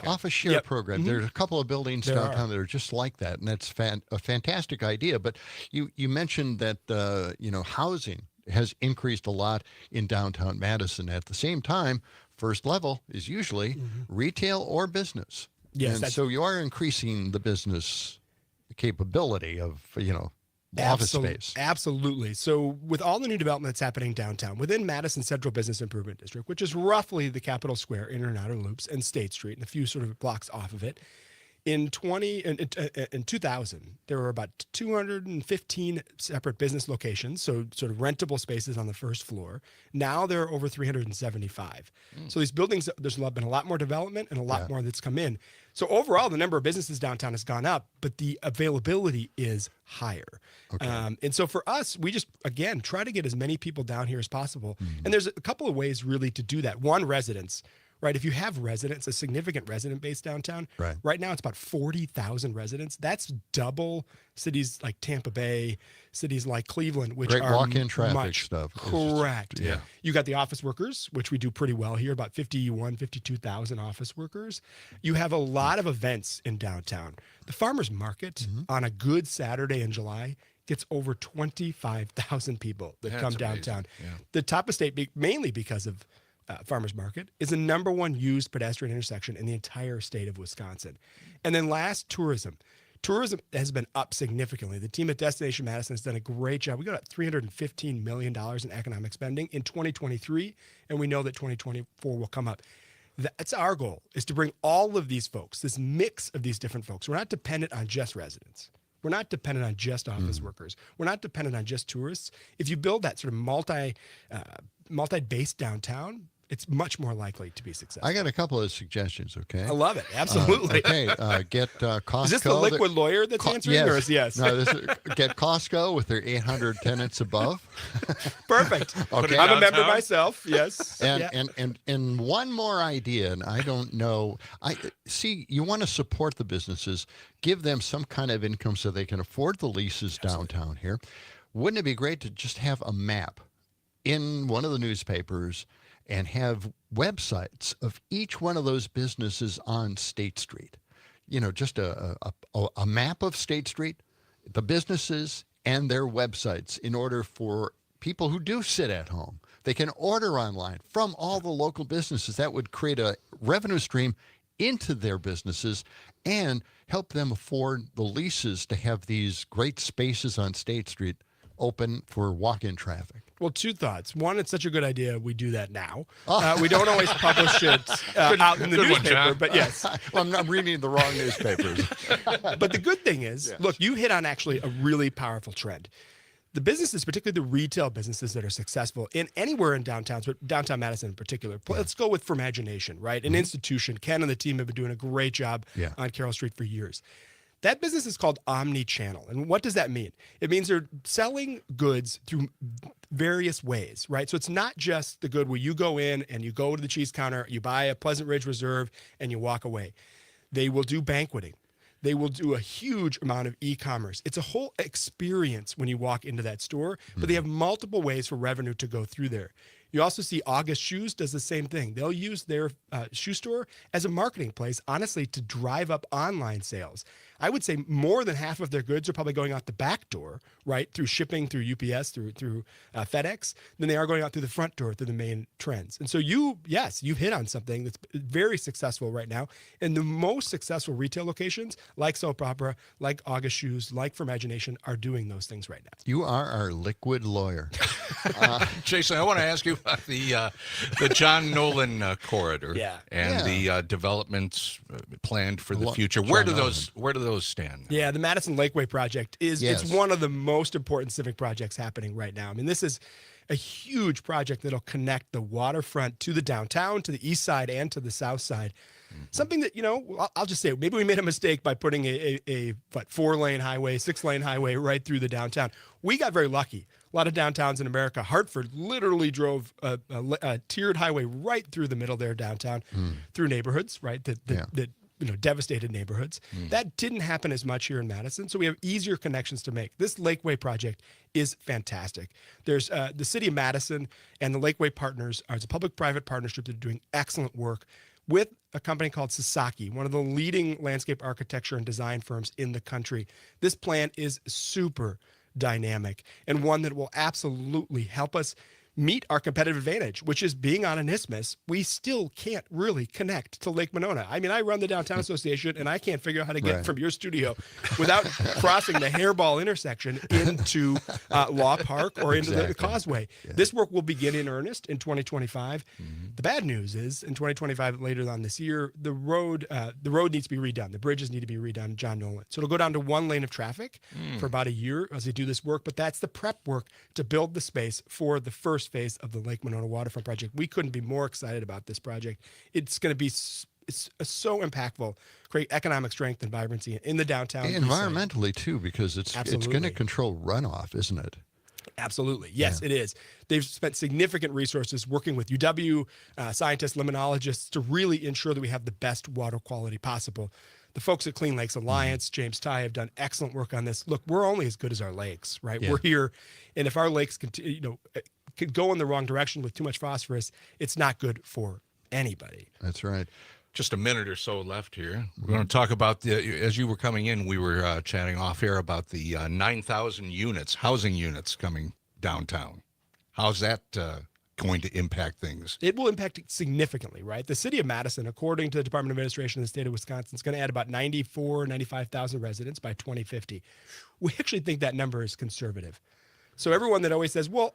Office share program. Mm-hmm. There's a couple of buildings downtown that are just like that, and that's a fantastic idea. But you mentioned that housing has increased a lot in downtown Madison. At the same time, first level is usually retail or business. Yes, and so you are increasing the business capability of, office space. Absolutely. So with all the new development that's happening downtown, within Madison Central Business Improvement District, which is roughly the Capitol Square, Inner and Outer Loops, and State Street, and a few sort of blocks off of it, in 2000, there were about 215 separate business locations, so sort of rentable spaces on the first floor. Now there are over 375. So these buildings, there's been a lot more development and a lot more that's come in. So overall, the number of businesses downtown has gone up, but the availability is higher. Okay. And so for us, we just, again, try to get as many people down here as possible. And there's a couple of ways really to do that. One, residents. Right, if you have residents, a significant resident base downtown, right now it's about 40,000 residents. That's double cities like Tampa Bay, cities like Cleveland, which great are walk-in traffic much stuff. Correct. Yeah. You got the office workers, which we do pretty well here, about 52,000 office workers. You have a lot of events in downtown. The farmers market on a good Saturday in July gets over 25,000 people that come downtown. Yeah. The top of state, mainly because of farmers market, is the number one used pedestrian intersection in the entire state of Wisconsin. And then last, tourism. Tourism has been up significantly. The team at Destination Madison has done a great job. We got $315 million in economic spending in 2023, and we know that 2024 will come up. That's our goal, is to bring all of these folks, this mix of these different folks. We're not dependent on just residents. We're not dependent on just office workers. We're not dependent on just tourists. If you build that sort of multi-based downtown, it's much more likely to be successful. I got a couple of suggestions, okay? I love it. Absolutely. Get Costco. Is this the liquid lawyer that's answering? Yes. Or is yes? No, get Costco with their 800 tenants above. Perfect. Okay. I'm a member myself. Yes. And one more idea, and I don't know. You want to support the businesses, give them some kind of income so they can afford the leases downtown here. Wouldn't it be great to just have a map in one of the newspapers and have websites of each one of those businesses on State Street? just a map of State Street, the businesses and their websites, in order for people who do sit at home, they can order online from all the local businesses. That would create a revenue stream into their businesses and help them afford the leases to have these great spaces on State Street open for walk-in traffic. Well, two thoughts. One, it's such a good idea we do that now. We don't always publish it out in the newspaper, but yes. Well, I'm reading the wrong newspapers. But the good thing is, look, you hit on actually a really powerful trend. The businesses, particularly the retail businesses that are successful in anywhere in downtowns, but downtown Madison in particular. Let's go with Formagination, right? An institution. Ken and the team have been doing a great job on Carroll Street for years. That business is called omni-channel. And what does that mean? It means they're selling goods through various ways, right? So it's not just the good where you go in and you go to the cheese counter, you buy a Pleasant Ridge Reserve, and you walk away. They will do banqueting. They will do a huge amount of e-commerce. It's a whole experience when you walk into that store, but they have multiple ways for revenue to go through there. You also see August Shoes does the same thing. They'll use their shoe store as a marketing place, honestly, to drive up online sales. I would say more than half of their goods are probably going out the back door, right, through shipping, through UPS, through FedEx, than they are going out through the front door, through the main trends. And so you've hit on something that's very successful right now. And the most successful retail locations, like Soap Opera, like August Shoes, like Formagination, are doing those things right now. You are our liquid lawyer. Jason, I want to ask you about the John Nolan corridor and the developments planned for the future. Where do those stand? Yeah, the Madison Lakeway project it's one of the most important civic projects happening right now. I mean, this is a huge project that'll connect the waterfront to the downtown, to the east side, and to the south side. Something that, I'll just say, maybe we made a mistake by putting a 4-lane highway, 6-lane highway right through the downtown. We got very lucky. A lot of downtowns in America, Hartford literally drove a tiered highway right through the middle there downtown, through neighborhoods, right, that devastated neighborhoods. That didn't happen as much here in Madison, so we have easier connections to make. This Lakeway project is fantastic. There's the city of Madison and the Lakeway Partners it's a public-private partnership that are doing excellent work with a company called Sasaki, one of the leading landscape architecture and design firms in the country. This plan is super dynamic and one that will absolutely help us meet our competitive advantage, which is being on an isthmus. We still can't really connect to Lake Monona. I mean, I run the Downtown Association, and I can't figure out how to get from your studio without crossing the hairball intersection into Law Park or into the causeway. Yeah. This work will begin in earnest in 2025. The bad news is, in 2025, later on this year, the road needs to be redone. The bridges need to be redone, John Nolan. So it'll go down to 1 lane of traffic for about a year as they do this work, but that's the prep work to build the space for the first phase of the Lake Monona Waterfront project. We couldn't be more excited about this project. It's going to be so impactful, create economic strength and vibrancy in the downtown. Environmentally too, because it's going to control runoff, isn't it? Absolutely. Yes, it is. They've spent significant resources working with UW scientists, limnologists to really ensure that we have the best water quality possible. The folks at Clean Lakes Alliance, James Ty, have done excellent work on this. Look, we're only as good as our lakes, right? Yeah. We're here, and if our lakes could go in the wrong direction with too much phosphorus, it's not good for anybody. That's right. Just a minute or so left here. We're going to talk about as you were coming in, we were chatting off air about the 9,000 housing units coming downtown. How's that going to impact things? It will impact it significantly, right? The city of Madison, according to the Department of Administration of the state of Wisconsin, is going to add about 95,000 residents by 2050. We actually think that number is conservative. So everyone that always says, well,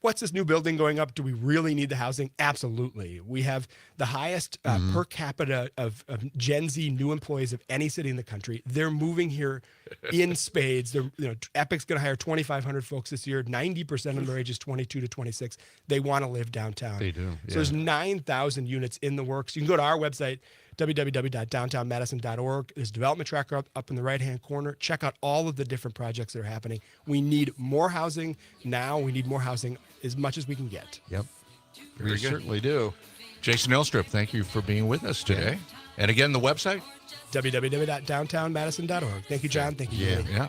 what's this new building going up? Do we really need the housing? Absolutely. We have the highest per capita of Gen Z new employees of any city in the country. They're moving here in spades. Epic's going to hire 2,500 folks this year. 90% of them are ages 22 to 26. They want to live downtown. They do. So there's 9,000 units in the works. You can go to our website, www.downtownmadison.org. There's a development tracker up in the right-hand corner. Check out all of the different projects that are happening. We need more housing now. We need more housing as much as we can get. Yep. We certainly do. Jason Ilstrup, thank you for being with us today. Yeah. And again, the website? www.downtownmadison.org. Thank you, John. Thank you. Yeah.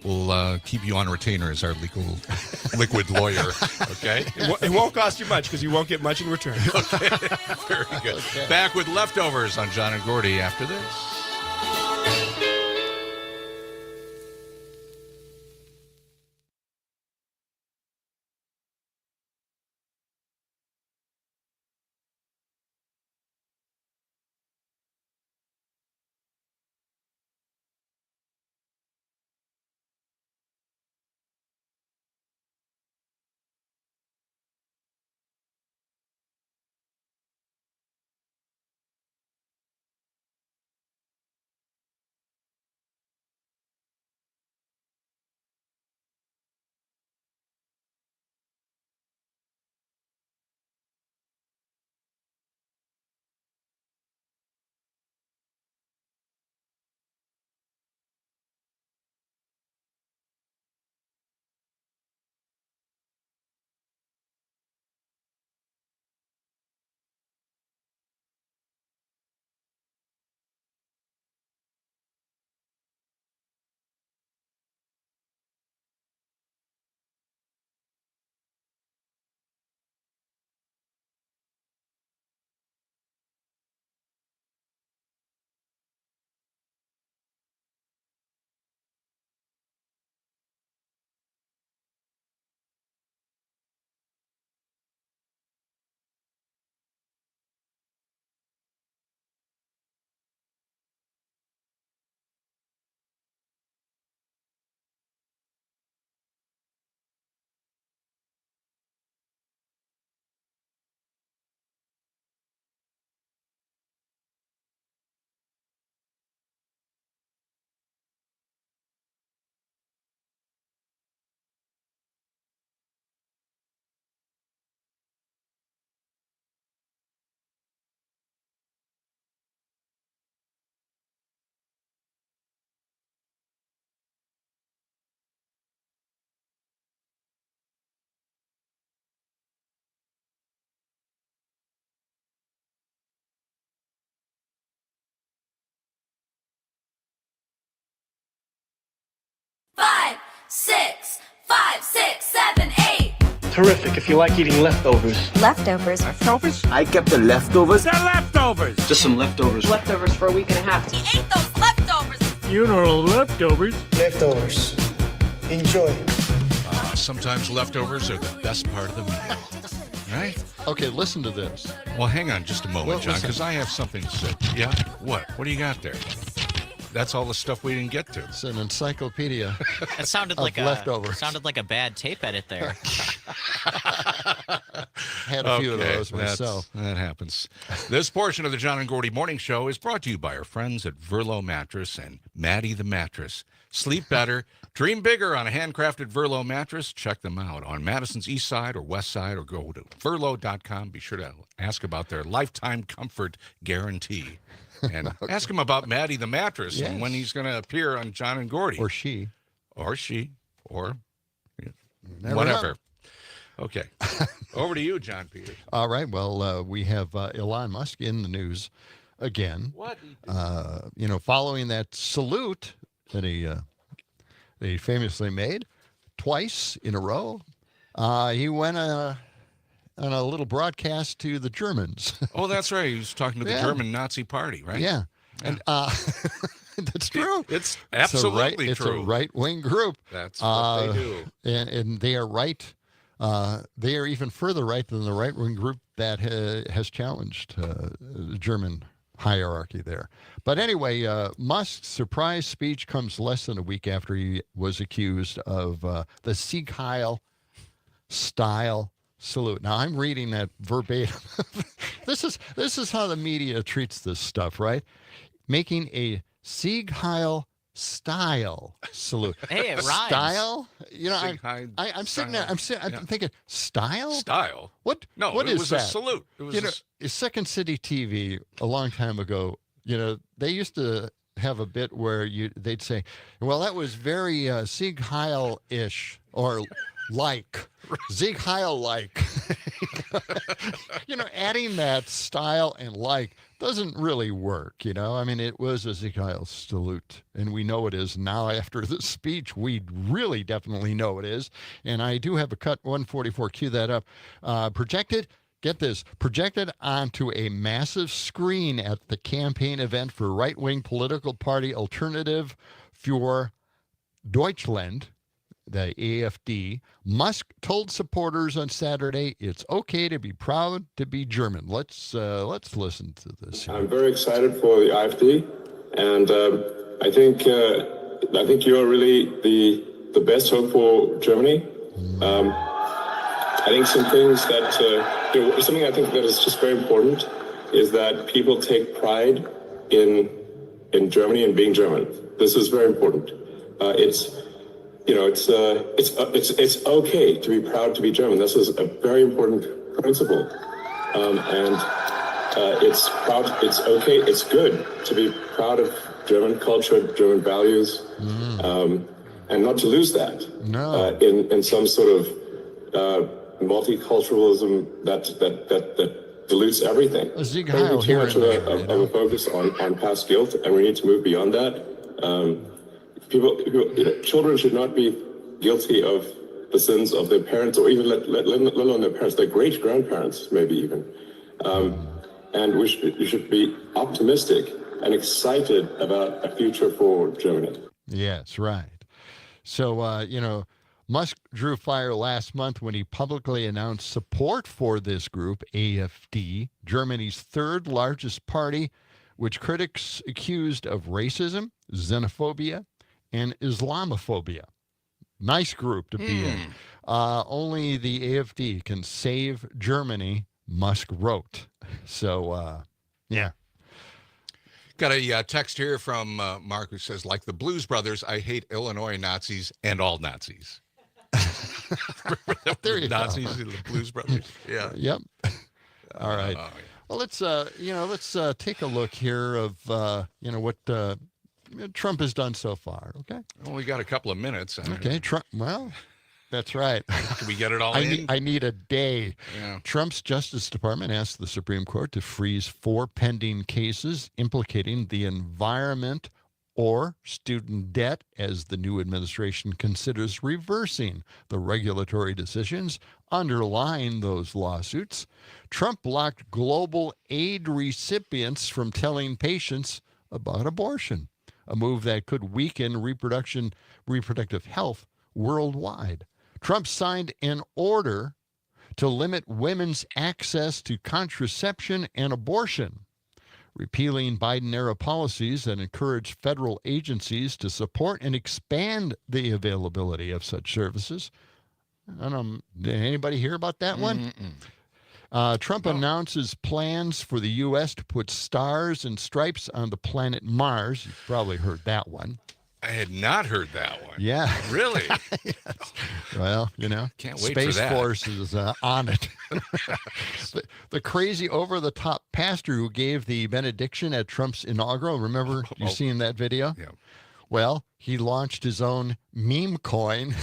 We'll keep you on retainer as our liquid lawyer, okay? It won't cost you much because you won't get much in return. Okay, very good. Okay. Back with Leftovers on John and Gordy after this. 6, 5, 6, 7, 8. Terrific if you like eating leftovers. Leftovers. Leftovers? I kept the leftovers. They're leftovers! Just some leftovers. Leftovers for a week and a half. He ate those leftovers. Funeral leftovers. Leftovers. Enjoy. Sometimes leftovers are the best part of the meal. Right? Okay, listen to this. Well, hang on just a moment, Well, John, listen. because I have something to say. Yeah? What? What do you got there? That's all the stuff we didn't get to. It's an encyclopedia. It sounded of like leftovers. sounded like a bad tape edit there. Had a few of those myself. That happens. This portion of the John and Gordy Morning Show is brought to you by our friends at Verlo Mattress and Maddie the Mattress. Sleep better, dream bigger on a handcrafted Verlo mattress. Check them out on Madison's east side or west side, or go to verlo.com. Be sure to ask about their lifetime comfort guarantee. And ask him about Maddie the Mattress and when he's going to appear on John and Gordy. Or she. Or Never whatever. know. Okay. Over to you, John Peters. All right. Well, we have Elon Musk in the news again. What? Following that salute that he famously made twice in a row, he went on a little broadcast to the Germans. Oh, that's right. He was talking to the Yeah. German Nazi Party, right? Yeah. And that's true. It's absolutely it's true. a right-wing group. That's what they do. And they are right. They are even further right than the right-wing group that has challenged the German hierarchy there. But anyway, Musk's surprise speech comes less than a week after he was accused of the Sieg Heil style salute. Now I'm reading that verbatim. This is how the media treats this stuff, right? Making a Sieg Heil style salute. Hey, it rhymes. Style? I'm style. sitting there. I'm thinking style. Style. What? No, what it is was that? a salute. It was Second City TV a long time ago. They used to have a bit where they'd say, "Well, that was very Sieg Heil-ish," or like Sieg Heil like. Adding that style and like doesn't really work. I mean, it was a Sieg Heil salute, and we know it is now. After the speech, we really definitely know it is. And I do have a cut 144. Cue that up. Projected. Get this, projected onto a massive screen at the campaign event for right-wing political party Alternative für Deutschland, the AfD. Musk told supporters on Saturday it's okay to be proud to be German. Let's listen to this here. I'm very excited for the AfD, and I think you are really the best hope for Germany. I think some things that something I think that is just very important is that people take pride in Germany and being German. This is very important. It's okay to be proud to be German. This is a very important principle, and it's okay. It's good to be proud of German culture, German values, and not to lose that. No. In some sort of multiculturalism that dilutes everything. A Sieg I think Heil too here much of a focus on past guilt, and we need to move beyond that. Children should not be guilty of the sins of their parents, or even let alone their parents, their great grandparents, maybe even. And we should be optimistic and excited about a future for Germany. Yes, right. So, Musk drew fire last month when he publicly announced support for this group, AfD, Germany's third largest party, which critics accused of racism, xenophobia, and Islamophobia. Nice group to be in. Only the AfD can save Germany, Musk wrote. So, yeah. Got a text here from Mark who says, like the Blues Brothers, I hate Illinois Nazis and all Nazis. There you Nazis go. and the Blues Brothers. Yeah. Yep. All right. Well, let's take a look here of what Trump has done so far. Okay. Well, we got a couple of minutes. Okay. Trump. Well, that's right. Can we get it all in? I need a day. Yeah. Trump's Justice Department asked the Supreme Court to freeze 4 pending cases implicating the Environment or student debt as the new administration considers reversing the regulatory decisions underlying those lawsuits. Trump blocked global aid recipients from telling patients about abortion, a move that could weaken reproductive health worldwide. Trump signed an order to limit women's access to contraception and abortion, repealing Biden-era policies that encourage federal agencies to support and expand the availability of such services. I don't know, did anybody hear about that one? Trump announces plans for the U.S. to put stars and stripes on the planet Mars. You've probably heard that one. I had not heard that one. Yeah. Really? Yes. Well, Can't wait Space for that. Force is on it. the crazy over-the-top pastor who gave the benediction at Trump's inaugural, remember you seen that video? Yeah. Well, he launched his own meme coin.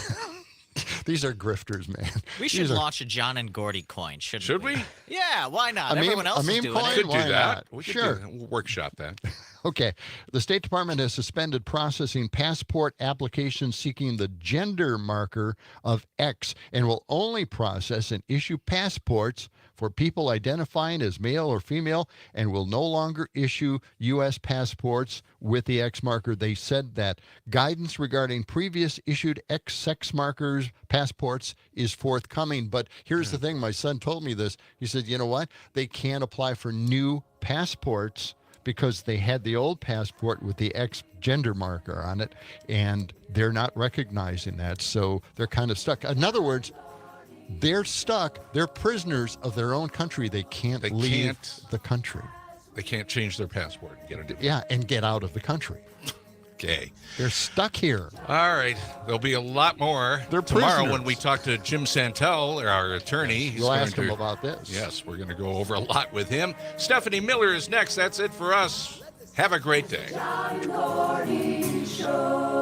These are grifters, man. We should launch a John and Gordy coin, shouldn't we? we? Yeah, why not? Everyone else is doing it. Could Why do that. not? We could Sure. we'll workshop that. Okay. The State Department has suspended processing passport applications seeking the gender marker of X and will only process and issue passports for people identifying as male or female and will no longer issue U.S. passports with the X marker. They said that guidance regarding previous issued X sex markers passports is forthcoming. But here's the thing. My son told me this. He said, you know what? They can't apply for new passports because they had the old passport with the X gender marker on it, and they're not recognizing that. So they're kind of stuck. In other words, they're stuck. They're prisoners of their own country. They can't leave the country. They can't change their passport. And get out of the country. Okay. They're stuck here. All right. There'll be a lot more They're tomorrow prisoners. when we talk to Jim Santel, our attorney. He's We'll going ask him to- about this. Yes, we're going to go over a lot with him. Stephanie Miller is next. That's it for us. Have a great day. John Gordy Show.